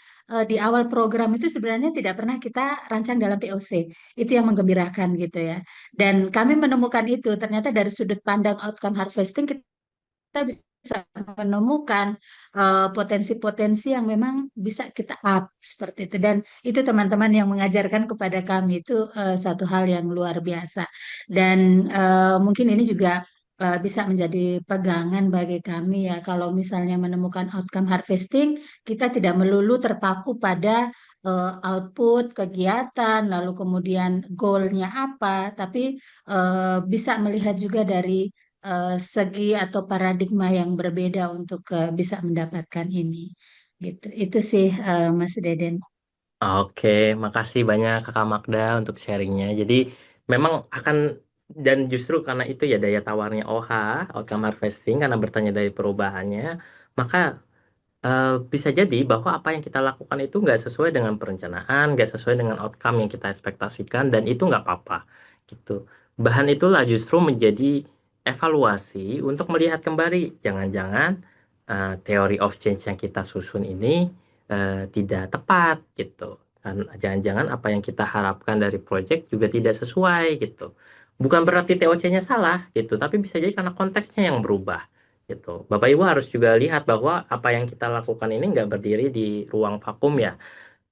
di awal program itu sebenarnya tidak pernah kita rancang dalam POC. Itu yang menggembirakan gitu ya. Dan kami menemukan itu ternyata dari sudut pandang outcome harvesting kita bisa menemukan potensi-potensi yang memang bisa kita up seperti itu. Dan itu teman-teman yang mengajarkan kepada kami itu satu hal yang luar biasa. Dan mungkin ini juga bisa menjadi pegangan bagi kami ya. Kalau misalnya menemukan outcome harvesting, kita tidak melulu terpaku pada output kegiatan, lalu kemudian goalnya apa, tapi bisa melihat juga dari segi atau paradigma yang berbeda untuk bisa mendapatkan ini. Gitu. Itu sih Mas Deden. Oke, makasih banyak Kakak Magda untuk sharingnya. Jadi memang akan dan justru karena itu ya daya tawarnya OH, outcome harvesting, karena bertanya dari perubahannya, maka bisa jadi bahwa apa yang kita lakukan itu nggak sesuai dengan perencanaan, nggak sesuai dengan outcome yang kita ekspektasikan, dan itu nggak apa-apa, gitu. Bahan itulah justru menjadi evaluasi untuk melihat kembali, jangan-jangan teori of change yang kita susun ini tidak tepat, gitu. Kan, jangan-jangan apa yang kita harapkan dari project juga tidak sesuai, gitu. Bukan berarti TOC-nya salah, gitu, tapi bisa jadi karena konteksnya yang berubah gitu. Bapak Ibu harus juga lihat bahwa apa yang kita lakukan ini nggak berdiri di ruang vakum ya.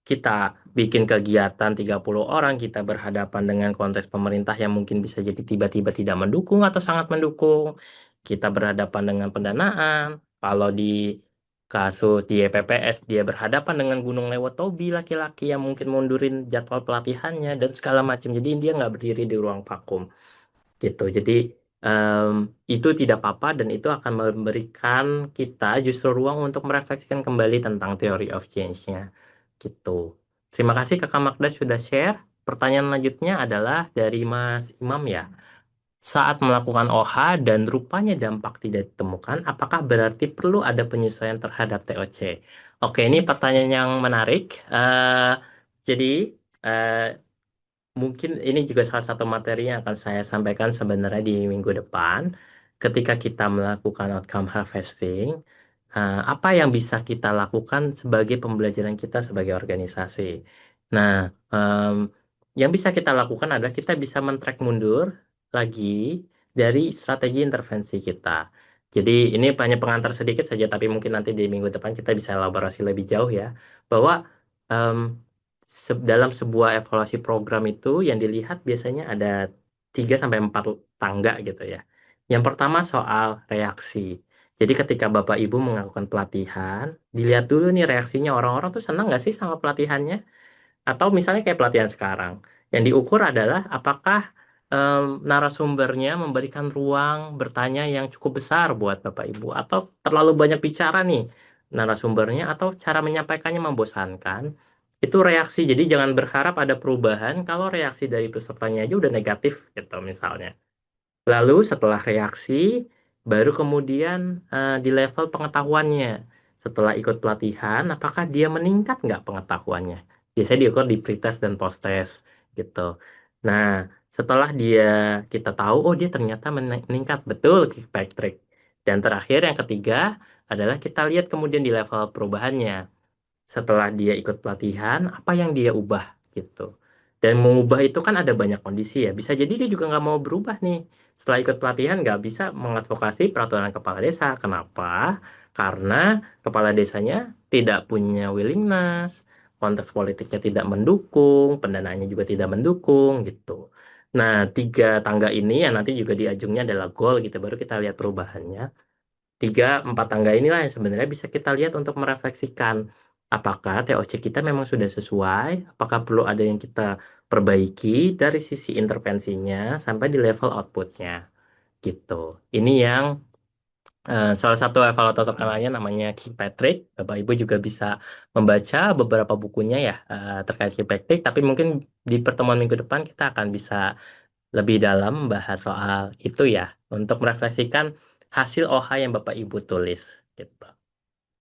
Kita bikin kegiatan 30 orang, kita berhadapan dengan konteks pemerintah yang mungkin bisa jadi tiba-tiba tidak mendukung atau sangat mendukung. Kita berhadapan dengan pendanaan. Kalau di kasus di EPPS, dia berhadapan dengan Gunung Lewotobi, laki-laki yang mungkin mundurin jadwal pelatihannya dan segala macam. Jadi dia nggak berdiri di ruang vakum gitu. Jadi em, itu tidak apa-apa dan itu akan memberikan kita justru ruang untuk merefleksikan kembali tentang teori of change-nya gitu. Terima kasih Kakak Magda sudah share. Pertanyaan lanjutnya adalah dari Mas Imam ya. Saat melakukan OH dan rupanya dampak tidak ditemukan, apakah berarti perlu ada penyesuaian terhadap TOC? Oke, ini pertanyaan yang menarik. Jadi eh, mungkin ini juga salah satu materi yang akan saya sampaikan sebenarnya di minggu depan. Ketika kita melakukan outcome harvesting, apa yang bisa kita lakukan sebagai pembelajaran kita sebagai organisasi? Nah, em, yang bisa kita lakukan adalah kita bisa men-track mundur lagi dari strategi intervensi kita. Jadi ini hanya pengantar sedikit saja, tapi mungkin nanti di minggu depan kita bisa elaborasi lebih jauh ya, bahwa em, dalam sebuah evaluasi program itu yang dilihat biasanya ada 3 sampai 4 tangga gitu ya. Yang pertama soal reaksi. Jadi ketika Bapak Ibu melakukan pelatihan, dilihat dulu nih reaksinya orang-orang tuh senang nggak sih sama pelatihannya? Atau misalnya kayak pelatihan sekarang, yang diukur adalah apakah narasumbernya memberikan ruang bertanya yang cukup besar buat Bapak Ibu, atau terlalu banyak bicara nih narasumbernya, atau cara menyampaikannya membosankan. Itu reaksi. Jadi jangan berharap ada perubahan kalau reaksi dari pesertanya aja udah negatif gitu misalnya. Lalu setelah reaksi, baru kemudian di level pengetahuannya. Setelah ikut pelatihan, apakah dia meningkat nggak pengetahuannya? Biasanya diukur di pretest dan post-test gitu. Nah, setelah kita tahu, oh dia ternyata meningkat betul kickback trick. Dan terakhir yang ketiga adalah kita lihat kemudian di level perubahannya setelah dia ikut pelatihan, apa yang dia ubah gitu. Dan mengubah itu kan ada banyak kondisi ya. Bisa jadi dia juga nggak mau berubah nih. Setelah ikut pelatihan nggak bisa mengadvokasi peraturan kepala desa. Kenapa? Karena kepala desanya tidak punya willingness, konteks politiknya tidak mendukung, pendanaannya juga tidak mendukung gitu. Nah, 3 tangga ini yang nanti juga di ujungnya adalah goal gitu. Baru kita lihat perubahannya. 3, 4 tangga inilah yang sebenarnya bisa kita lihat untuk merefleksikan apakah TOC kita memang sudah sesuai, apakah perlu ada yang kita perbaiki dari sisi intervensinya sampai di level outputnya gitu. Ini yang salah satu evaluator terkenalnya namanya Kirkpatrick. Bapak Ibu juga bisa membaca beberapa bukunya ya terkait Kirkpatrick, tapi mungkin di pertemuan minggu depan kita akan bisa lebih dalam membahas soal itu ya, untuk merefleksikan hasil OH yang Bapak Ibu tulis gitu.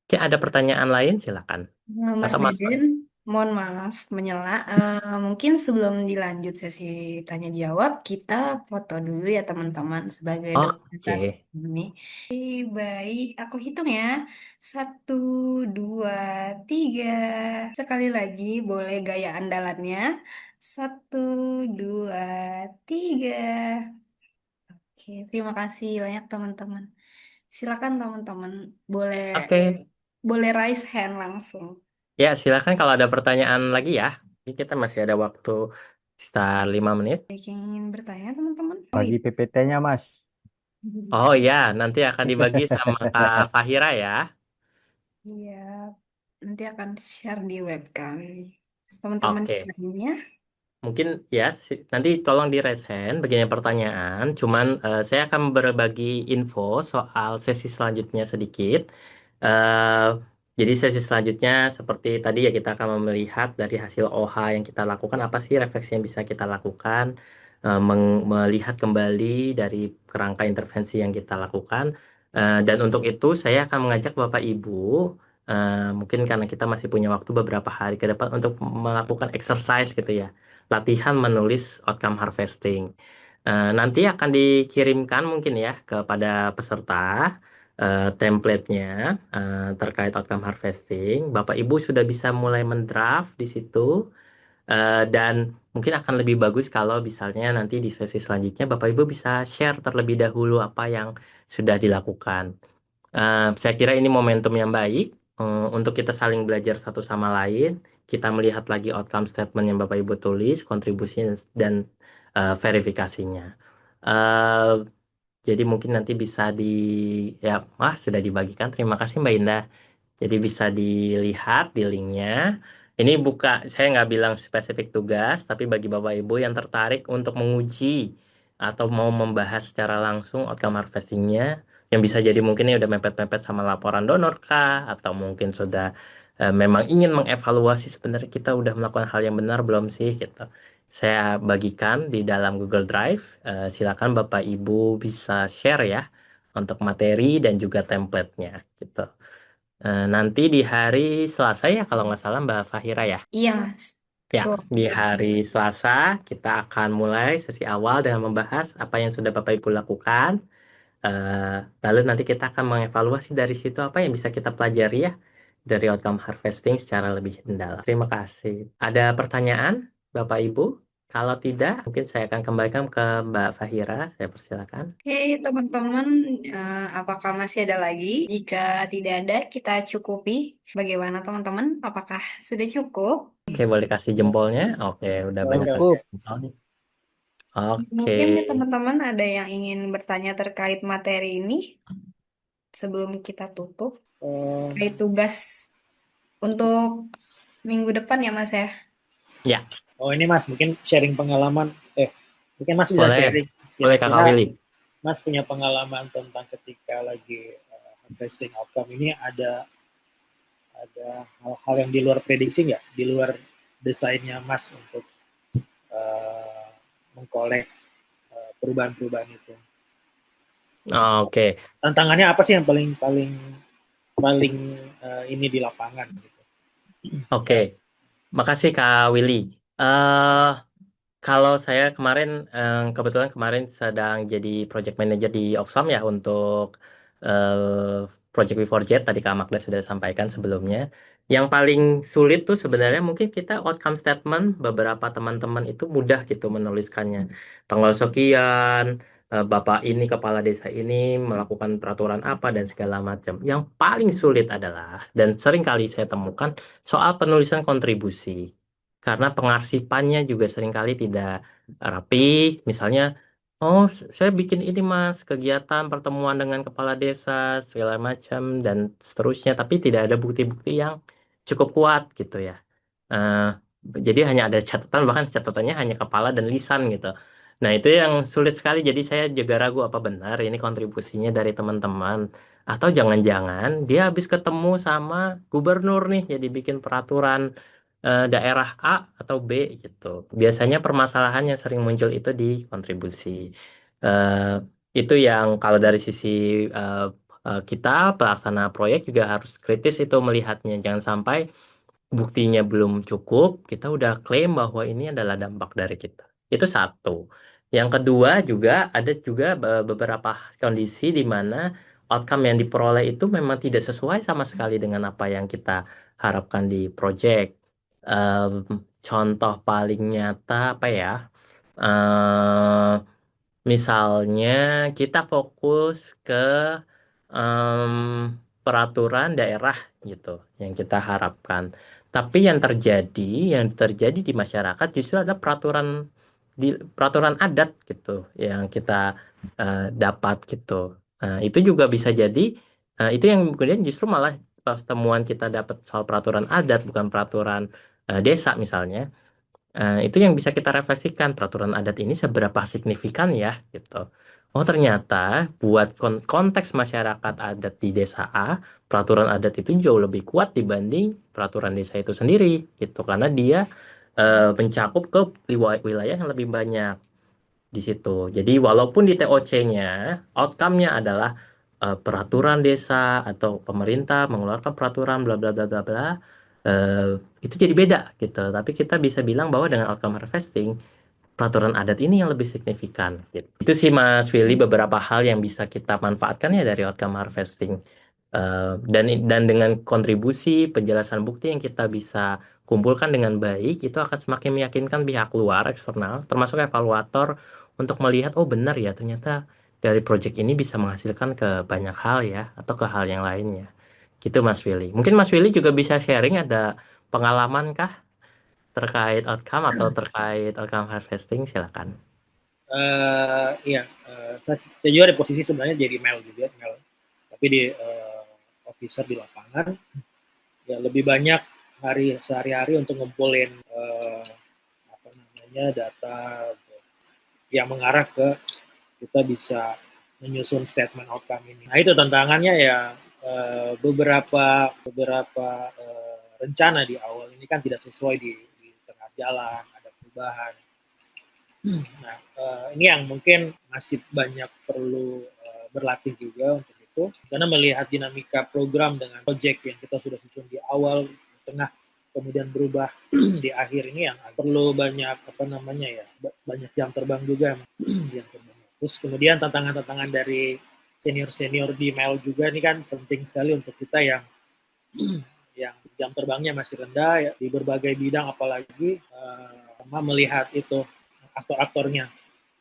Oke, ada pertanyaan lain silakan. Mas Atau Mas Deden, mohon maaf menyela. Mungkin sebelum dilanjut sesi tanya jawab, kita foto dulu ya teman-teman sebagai dokumentasi Oke. ini. Baik, aku hitung ya. 1, 2, 3. Sekali lagi, boleh gaya andalannya. 1, 2, 3. Oke, terima kasih banyak teman-teman. Silakan teman-teman, boleh Oke. boleh raise hand langsung. Ya, silakan kalau ada pertanyaan lagi ya. Ini kita masih ada waktu sekitar 5 menit. Baik, yang ingin bertanya teman-teman. Oh Bagi iya. PPT-nya, Mas. Oh ya, nanti akan dibagi sama Kak Fahira ya. Iya, nanti akan share di web kami. Teman-teman yang Oke. lainnya, Mungkin ya, nanti tolong di raise hand bagian pertanyaan. Cuman saya akan berbagi info soal sesi selanjutnya sedikit. Eh, Jadi sesi selanjutnya seperti tadi ya kita akan melihat dari hasil OH yang kita lakukan apa sih refleksi yang bisa kita lakukan, melihat kembali dari kerangka intervensi yang kita lakukan. Dan untuk itu saya akan mengajak Bapak Ibu, mungkin karena kita masih punya waktu beberapa hari ke depan untuk melakukan exercise gitu ya, latihan menulis outcome harvesting. Nanti akan dikirimkan mungkin ya kepada peserta template-nya terkait outcome harvesting. Bapak Ibu sudah bisa mulai mendraft di situ. Dan mungkin akan lebih bagus kalau misalnya nanti di sesi selanjutnya Bapak Ibu bisa share terlebih dahulu apa yang sudah dilakukan. Saya kira ini momentum yang baik untuk kita saling belajar satu sama lain. Kita melihat lagi outcome statement yang Bapak Ibu tulis, kontribusi dan verifikasinya. Eh, jadi mungkin nanti bisa ya, sudah dibagikan. Terima kasih Mbak Indah. Jadi bisa dilihat di linknya. Ini saya nggak bilang spesifik tugas, tapi bagi Bapak Ibu yang tertarik untuk menguji atau mau membahas secara langsung outcome harvestingnya, yang bisa jadi mungkin ini udah mepet-mepet sama laporan donor kah, atau mungkin sudah memang ingin mengevaluasi sebenarnya kita udah melakukan hal yang benar belum sih gitu. Saya bagikan di dalam Google Drive. Silakan Bapak Ibu bisa share ya untuk materi dan juga template-nya gitu. Nanti di hari Selasa ya kalau nggak salah Mbak Fahira ya. Iya, Mas. Ya, Betul. di hari Selasa kita akan mulai sesi awal dengan membahas apa yang sudah Bapak Ibu lakukan. Eh, Lalu nanti kita akan mengevaluasi dari situ apa yang bisa kita pelajari ya dari outcome harvesting secara lebih mendalam. Terima kasih. Ada pertanyaan, Bapak Ibu? Kalau tidak, mungkin saya akan kembalikan ke Mbak Fahira. Saya persilakan. Oke, teman-teman, apakah masih ada lagi? Jika tidak ada, kita cukupi. Bagaimana, teman-teman? Apakah sudah cukup? Oke, boleh kasih jempolnya. Oke, udah banyak yang Cukup. kasih jempol nih. Oke. Mungkin teman-teman ada yang ingin bertanya terkait materi ini sebelum kita tutup. Eh, Terkait tugas untuk minggu depan ya, Mas ya? Ya, oh ini Mas, mungkin sharing pengalaman. Mungkin Mas bisa boleh. sharing. Boleh Kakak Kira-kira Willy. Mas punya pengalaman tentang ketika lagi harvesting outcome ini ada hal-hal yang di luar prediksi nggak? Di luar desainnya Mas untuk uh, mengkolek perubahan-perubahan itu. Oke. Tantangannya apa sih yang paling ini di lapangan? Gitu. Oke. Makasih Kak Willy. eh Kalau saya kemarin, kebetulan kemarin sedang jadi project manager di Oxfam ya untuk Project V4Jet, tadi Kak Magda sudah sampaikan sebelumnya. Yang paling sulit tuh sebenarnya mungkin kita outcome statement, beberapa teman-teman itu mudah gitu menuliskannya. Tanggal sekian, Bapak ini, kepala desa ini melakukan peraturan apa dan segala macam. Yang paling sulit adalah, dan sering kali saya temukan, soal penulisan kontribusi. Karena pengarsipannya juga seringkali tidak rapi. Misalnya, oh saya bikin ini mas, kegiatan pertemuan dengan kepala desa, segala macam, dan seterusnya. Tapi tidak ada bukti-bukti yang cukup kuat gitu ya. Eh, jadi hanya ada catatan, bahkan catatannya hanya kepala dan lisan gitu. Nah itu yang sulit sekali. Jadi saya juga ragu apa benar ini kontribusinya dari teman-teman. Atau jangan-jangan dia habis ketemu sama gubernur nih, jadi bikin peraturan daerah A atau B gitu. Biasanya permasalahan yang sering muncul itu di kontribusi. Eh, itu yang kalau dari sisi eh, kita pelaksana proyek juga harus kritis itu melihatnya. Jangan sampai buktinya belum cukup, kita udah klaim bahwa ini adalah dampak dari kita. Itu satu. Yang kedua juga ada juga beberapa kondisi di mana outcome yang diperoleh itu memang tidak sesuai sama sekali dengan apa yang kita harapkan di project. Em, Contoh paling nyata apa ya? Eh, Misalnya kita fokus ke em, peraturan daerah gitu yang kita harapkan. Tapi yang terjadi di masyarakat justru ada peraturan adat gitu yang kita dapat gitu. Nah, itu juga bisa jadi itu yang kemudian justru malah pas temuan kita dapat soal peraturan adat bukan peraturan desa misalnya. Itu yang bisa kita refleksikan, peraturan adat ini seberapa signifikan ya gitu. Oh ternyata buat konteks masyarakat adat di desa A, peraturan adat itu jauh lebih kuat dibanding peraturan desa itu sendiri gitu, karena dia mencakup ke wilayah yang lebih banyak di situ. Jadi walaupun di TOC-nya outcome-nya adalah peraturan desa atau pemerintah mengeluarkan peraturan bla bla bla bla bla, eh, itu jadi beda gitu. Tapi kita bisa bilang bahwa dengan outcome harvesting peraturan adat ini yang lebih signifikan gitu. Itu sih Mas Willy beberapa hal yang bisa kita manfaatkan ya dari outcome harvesting. Dan dengan kontribusi penjelasan bukti yang kita bisa kumpulkan dengan baik, itu akan semakin meyakinkan pihak luar eksternal termasuk evaluator untuk melihat oh benar ya ternyata dari project ini bisa menghasilkan ke banyak hal ya atau ke hal yang lainnya gitu Mas Willy. Mungkin Mas Willy juga bisa sharing, ada pengalaman kah terkait outcome atau terkait outcome harvesting, silakan. Iya, saya juga di posisi sebenarnya jadi Mel juga, Mel, tapi di officer di lapangan, ya lebih banyak sehari-hari untuk ngumpulin apa namanya data yang mengarah ke kita bisa menyusun statement outcome ini. Nah itu tantangannya ya, beberapa rencana di awal ini kan tidak sesuai di tengah jalan, ada perubahan. Nah, ini yang mungkin masih banyak perlu berlatih juga untuk itu, karena melihat dinamika program dengan project yang kita sudah susun di awal, di tengah, kemudian berubah di akhir, ini yang perlu banyak banyak jam terbang juga yang terbang. Terus kemudian tantangan-tantangan dari senior-senior di Mel juga ini kan penting sekali untuk kita yang yang jam terbangnya masih rendah ya, di berbagai bidang, apalagi melihat itu aktor-aktornya,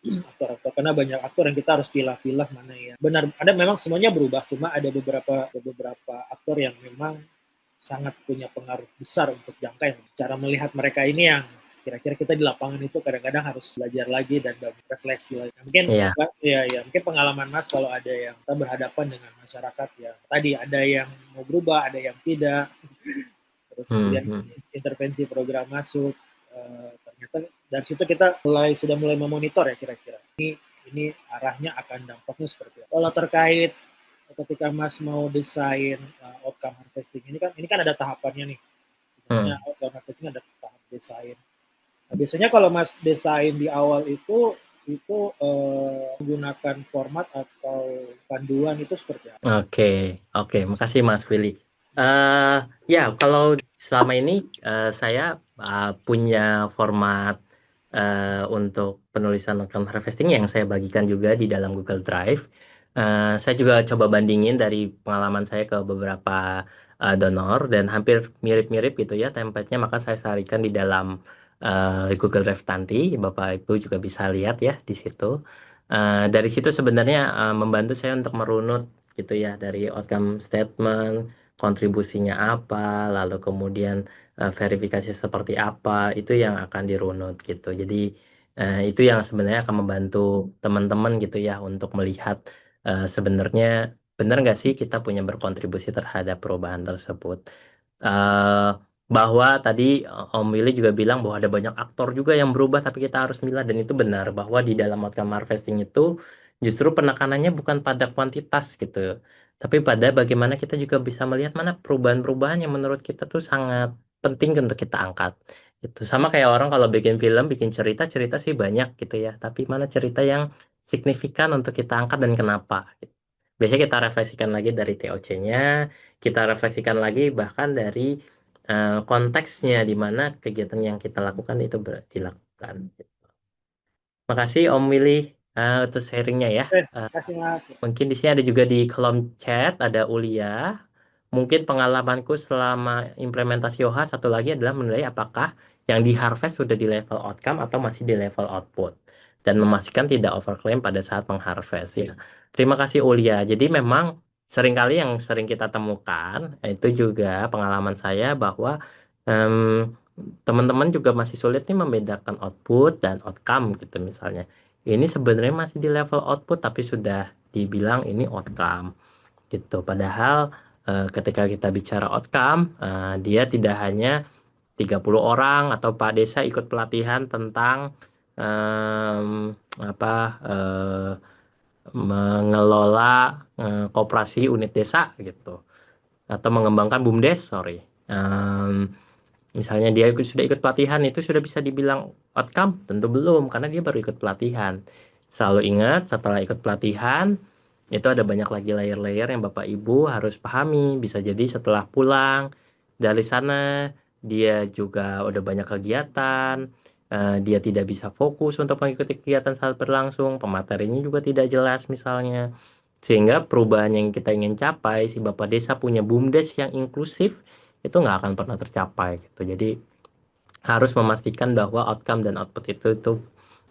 aktor-aktor, karena banyak aktor yang kita harus pilah-pilah mana ya benar. Ada memang semuanya berubah, cuma ada beberapa aktor yang memang sangat punya pengaruh besar untuk jangka yang cara melihat mereka ini yang kira-kira kita di lapangan itu kadang-kadang harus belajar lagi dan banyak refleksi lagi. Mungkin mungkin pengalaman Mas kalau ada yang kita berhadapan dengan masyarakat yang tadi ada yang mau berubah, ada yang tidak, terus kemudian intervensi program masuk, ternyata dari situ kita sudah mulai memonitor ya kira-kira ini arahnya akan dampaknya seperti apa. Kalau terkait ketika Mas mau desain outcome harvesting ini kan ada tahapannya nih. Sebenarnya outcome harvesting ada tahap desain. Nah, biasanya kalau Mas desain di awal itu menggunakan format atau panduan itu seperti apa? Oke, makasih Mas Willy. Ya kalau selama ini saya punya format untuk penulisan outcome harvesting yang saya bagikan juga di dalam Google Drive. Saya juga coba bandingin dari pengalaman saya ke beberapa donor dan hampir mirip-mirip gitu ya template-nya, maka saya sarikan di dalam Google Drive nanti. Bapak Ibu juga bisa lihat ya di situ. Dari situ sebenarnya membantu saya untuk merunut gitu ya dari outcome statement, kontribusinya apa, lalu kemudian verifikasi seperti apa, itu yang akan dirunut gitu. Jadi itu yang sebenarnya akan membantu teman-teman gitu ya untuk melihat sebenarnya benar nggak sih kita punya berkontribusi terhadap perubahan tersebut. Bahwa tadi Om Willy juga bilang bahwa ada banyak aktor juga yang berubah tapi kita harus milah, dan itu benar bahwa di dalam outcome harvesting itu justru penekanannya bukan pada kuantitas gitu, tapi pada bagaimana kita juga bisa melihat mana perubahan-perubahan yang menurut kita tuh sangat penting untuk kita angkat. Itu sama kayak orang kalau bikin film, bikin cerita sih banyak gitu ya, tapi mana cerita yang signifikan untuk kita angkat dan kenapa. Biasanya kita refleksikan lagi dari TOC-nya, kita refleksikan lagi bahkan dari konteksnya di mana kegiatan yang kita lakukan itu dilakukan. Makasih Om Willy untuk sharingnya ya. Terima kasih Mas. Mungkin di sini ada juga di kolom chat ada Ulia. Mungkin pengalamanku selama implementasi OHA satu lagi adalah menilai apakah yang di harvest sudah di level outcome atau masih di level output, dan memastikan tidak overclaim pada saat mengharvest ya. Terima kasih Ulia. Jadi memang seringkali yang sering kita temukan itu juga pengalaman saya bahwa em, teman-teman juga masih sulit nih membedakan output dan outcome gitu misalnya. Ini sebenarnya masih di level output tapi sudah dibilang ini outcome gitu. Padahal ketika kita bicara outcome, dia tidak hanya 30 orang atau Pak Desa ikut pelatihan tentang apa mengelola koperasi unit desa gitu atau mengembangkan BUMDes, sorry. Misalnya dia sudah ikut pelatihan itu sudah bisa dibilang outcome? Tentu belum, karena dia baru ikut pelatihan. Selalu ingat setelah ikut pelatihan itu ada banyak lagi layer-layer yang Bapak Ibu harus pahami. Bisa jadi setelah pulang dari sana dia juga udah banyak kegiatan, dia tidak bisa fokus untuk mengikuti kegiatan saat berlangsung, pematerinya juga tidak jelas misalnya. Sehingga perubahan yang kita ingin capai, si Bapak Desa punya BUMDes yang inklusif, itu nggak akan pernah tercapai gitu. Jadi harus memastikan bahwa outcome dan output itu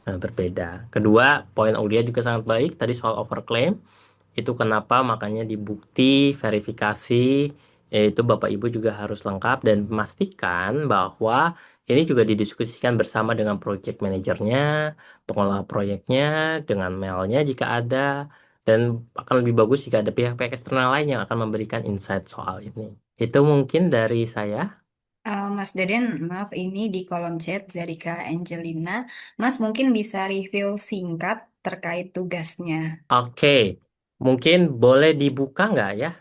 berbeda. Kedua, poin Aulia juga sangat baik tadi soal overclaim. Itu kenapa makanya di bukti verifikasi yaitu Bapak Ibu juga harus lengkap dan memastikan bahwa ini juga didiskusikan bersama dengan project manajernya, pengelola proyeknya, dengan mailnya jika ada, dan akan lebih bagus jika ada pihak-pihak eksternal lain yang akan memberikan insight soal ini. Itu mungkin dari saya. Mas Deden, maaf ini di kolom chat dari Kak Angelina. Mas mungkin bisa review singkat terkait tugasnya. Oke, mungkin boleh dibuka nggak ya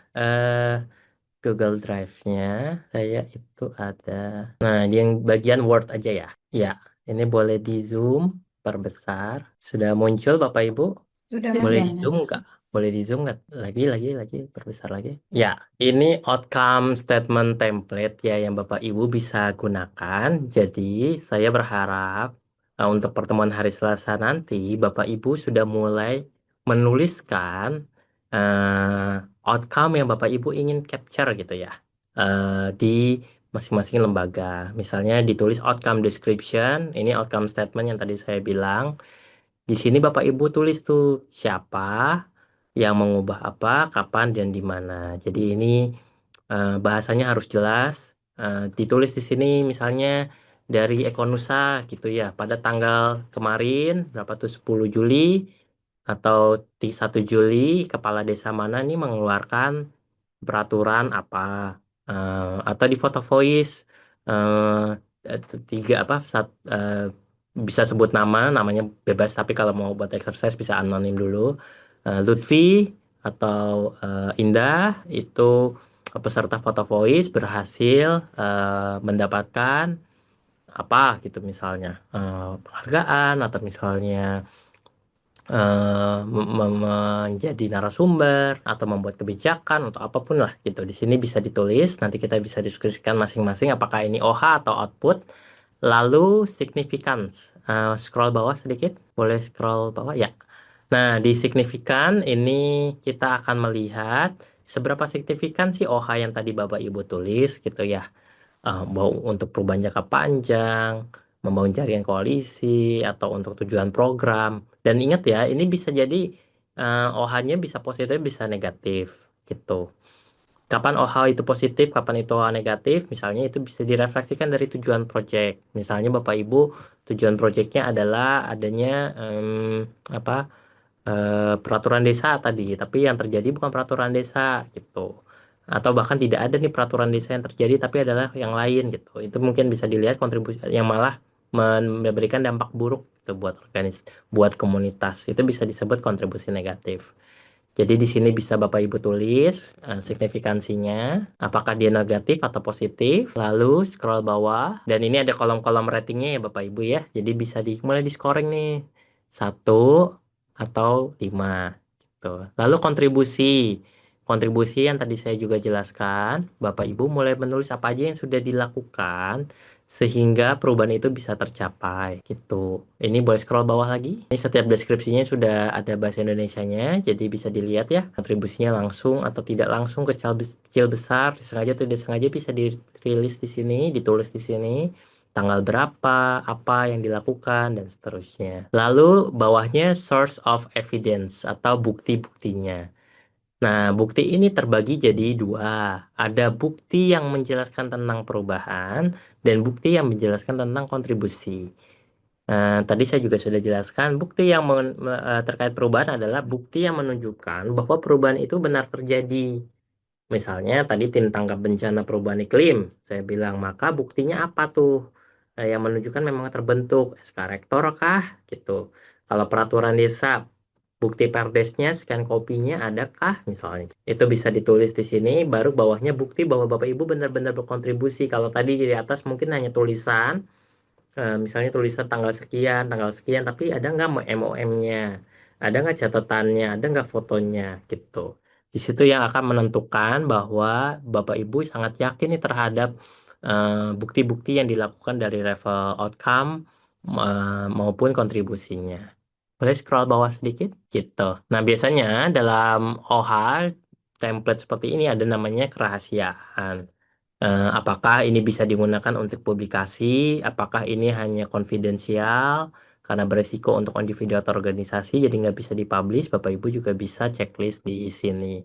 Google Drive-nya? Saya itu ada. Nah, di yang bagian Word aja ya. Ya, ini boleh di zoom, perbesar. Sudah muncul Bapak Ibu? Sudah Mas Boleh Sudah, di zoom Deden. Mas. nggak? Boleh di zoom nggak? Lagi, perbesar lagi. Ya, ini outcome statement template ya yang Bapak Ibu bisa gunakan. Jadi, saya berharap untuk pertemuan hari Selasa nanti, Bapak Ibu sudah mulai menuliskan eh, outcome yang Bapak Ibu ingin capture gitu ya di masing-masing lembaga. Misalnya ditulis outcome description, ini outcome statement yang tadi saya bilang. Di sini Bapak Ibu tulis tuh siapa yang mengubah apa, kapan dan di mana. Jadi ini bahasanya harus jelas. Ditulis di sini misalnya dari Ekonusa gitu ya. Pada tanggal kemarin berapa tuh 10 Juli atau di 1 Juli kepala desa mana nih mengeluarkan peraturan apa. Atau di foto voice tiga apa bisa sebut namanya bebas, tapi kalau mau buat exercise bisa anonim dulu. Lutfi atau Indah itu peserta foto voice berhasil mendapatkan apa gitu misalnya penghargaan atau misalnya menjadi narasumber atau membuat kebijakan atau apapun lah gitu. Di sini bisa ditulis, nanti kita bisa diskusikan masing-masing apakah ini OH atau output. Lalu significance. Scroll bawah sedikit, boleh scroll bawah ya. Nah, di signifikan ini kita akan melihat seberapa signifikan sih OH yang tadi Bapak Ibu tulis gitu ya. Mau untuk perubahan jangka panjang, membangun jaringan koalisi, atau untuk tujuan program. Dan ingat ya, ini bisa jadi OH-nya bisa positif, bisa negatif gitu. Kapan OH itu positif, kapan itu OH negatif, misalnya itu bisa direfleksikan dari tujuan proyek. Misalnya Bapak Ibu, tujuan proyeknya adalah adanya apa peraturan desa tadi, tapi yang terjadi bukan peraturan desa gitu. Atau bahkan tidak ada nih peraturan desa yang terjadi, tapi adalah yang lain gitu. Itu mungkin bisa dilihat kontribusi yang malah memberikan dampak buruk gitu buat komunitas. Itu bisa disebut kontribusi negatif. Jadi di sini bisa Bapak Ibu tulis signifikansinya, apakah dia negatif atau positif. Lalu scroll bawah, dan ini ada kolom-kolom ratingnya ya Bapak Ibu ya. Jadi bisa mulai di scoring nih, 1 atau 5 gitu. Lalu kontribusi. Kontribusi yang tadi saya juga jelaskan, Bapak Ibu mulai menulis apa aja yang sudah dilakukan sehingga perubahan itu bisa tercapai gitu. Ini boleh scroll bawah lagi. Ini setiap deskripsinya sudah ada bahasa Indonesianya, jadi bisa dilihat ya kontribusinya langsung atau tidak langsung, kecil besar, disengaja atau tidak sengaja bisa dirilis di sini, ditulis di sini. Tanggal berapa, apa yang dilakukan, dan seterusnya. Lalu bawahnya source of evidence atau bukti-buktinya. Nah, bukti ini terbagi jadi dua. Ada bukti yang menjelaskan tentang perubahan dan bukti yang menjelaskan tentang kontribusi. Tadi saya juga sudah jelaskan, bukti yang terkait perubahan adalah bukti yang menunjukkan bahwa perubahan itu benar terjadi. Misalnya tadi tim tanggap bencana perubahan iklim, saya bilang maka buktinya apa tuh? Yang menunjukkan memang terbentuk SK Rektor kah? Gitu. Kalau peraturan desa, bukti perdesnya, scan kopinya adakah? Misalnya. Itu bisa ditulis di sini, baru bawahnya bukti bahwa Bapak Ibu benar-benar berkontribusi. Kalau tadi di atas mungkin hanya tulisan, misalnya tulisan tanggal sekian, tapi ada nggak MOM-nya, ada nggak catatannya, ada nggak fotonya, gitu. Di situ yang akan menentukan bahwa Bapak Ibu sangat yakin nih terhadap bukti-bukti yang dilakukan dari level outcome maupun kontribusinya. Boleh scroll bawah sedikit, gitu. Nah, biasanya dalam OH template seperti ini ada namanya kerahasiaan. Apakah ini bisa digunakan untuk publikasi? Apakah ini hanya konfidensial karena beresiko untuk individu atau organisasi, jadi nggak bisa dipublish? Bapak Ibu juga bisa checklist di sini.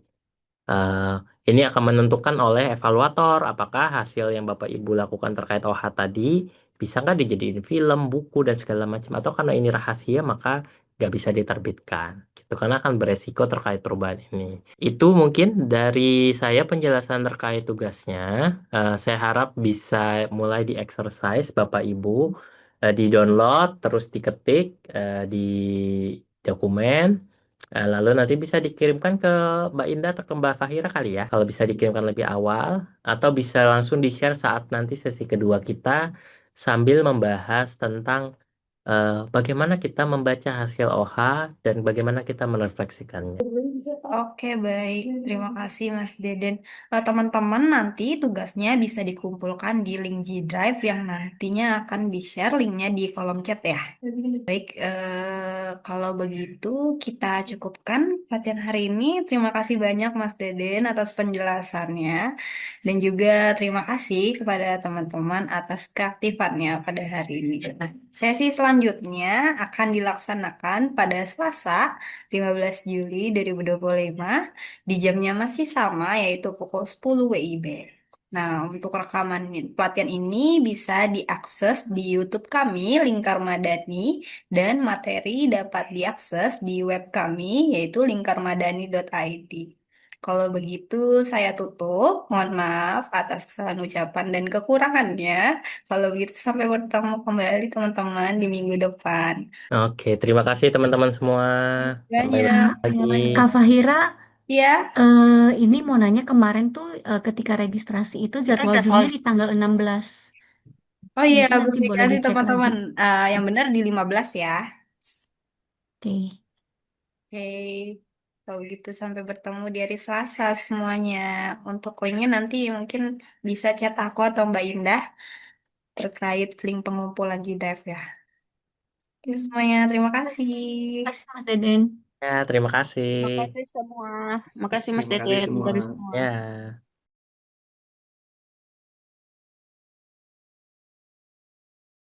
Eh, ini akan menentukan oleh evaluator apakah hasil yang Bapak Ibu lakukan terkait OH tadi bisa nggak dijadiin film, buku, dan segala macam. Atau karena ini rahasia maka nggak bisa diterbitkan. Gitu, karena akan beresiko terkait perubahan ini. Itu mungkin dari saya penjelasan terkait tugasnya. Saya harap bisa mulai di exercise Bapak Ibu, di-download, terus diketik di dokumen. Lalu nanti bisa dikirimkan ke Mbak Indah atau ke Mbak Fahira kali ya. Kalau bisa dikirimkan lebih awal. Atau bisa langsung di-share saat nanti sesi kedua kita sambil membahas tentang bagaimana kita membaca hasil OH dan bagaimana kita merefleksikannya. Oke, baik. Terima kasih, Mas Deden. Teman-teman, nanti tugasnya bisa dikumpulkan di link G Drive yang nantinya akan di-share linknya di kolom chat ya. Baik, kalau begitu kita cukupkan pelatihan hari ini. Terima kasih banyak Mas Deden atas penjelasannya. Dan juga terima kasih kepada teman-teman atas keaktifannya pada hari ini. Nah, sesi selanjutnya akan dilaksanakan pada Selasa 15 Juli 2025 di jamnya masih sama yaitu pukul 10 WIB. Nah, untuk rekaman pelatihan ini bisa diakses di YouTube kami, Lingkar Madani, dan materi dapat diakses di web kami, yaitu lingkarmadani.id. Kalau begitu, saya tutup. Mohon maaf atas kesalahan ucapan dan kekurangannya. Kalau begitu, sampai bertemu kembali teman-teman di minggu depan. Oke, terima kasih teman-teman semua. Sampai Banyak. bertemu lagi. Kak Fahira, Ya, ini mau nanya kemarin tuh ketika registrasi itu jadwal Zoom-nya di tanggal 16. oh iya, Mungkin nanti belum boleh diganti dicek lagi. teman-teman. Yang benar di 15 ya. Oke. Oke, kalau gitu sampai bertemu di hari Selasa semuanya. Untuk linknya nanti mungkin bisa chat aku atau Mbak Indah terkait link pengumpulan GDrive ya. Oke, semuanya terima kasih. Terima kasih Mas Deden. Ya, terima kasih. Terima kasih semua. Makasih Mas Terima kasih Deden semua. dan semua. Ya.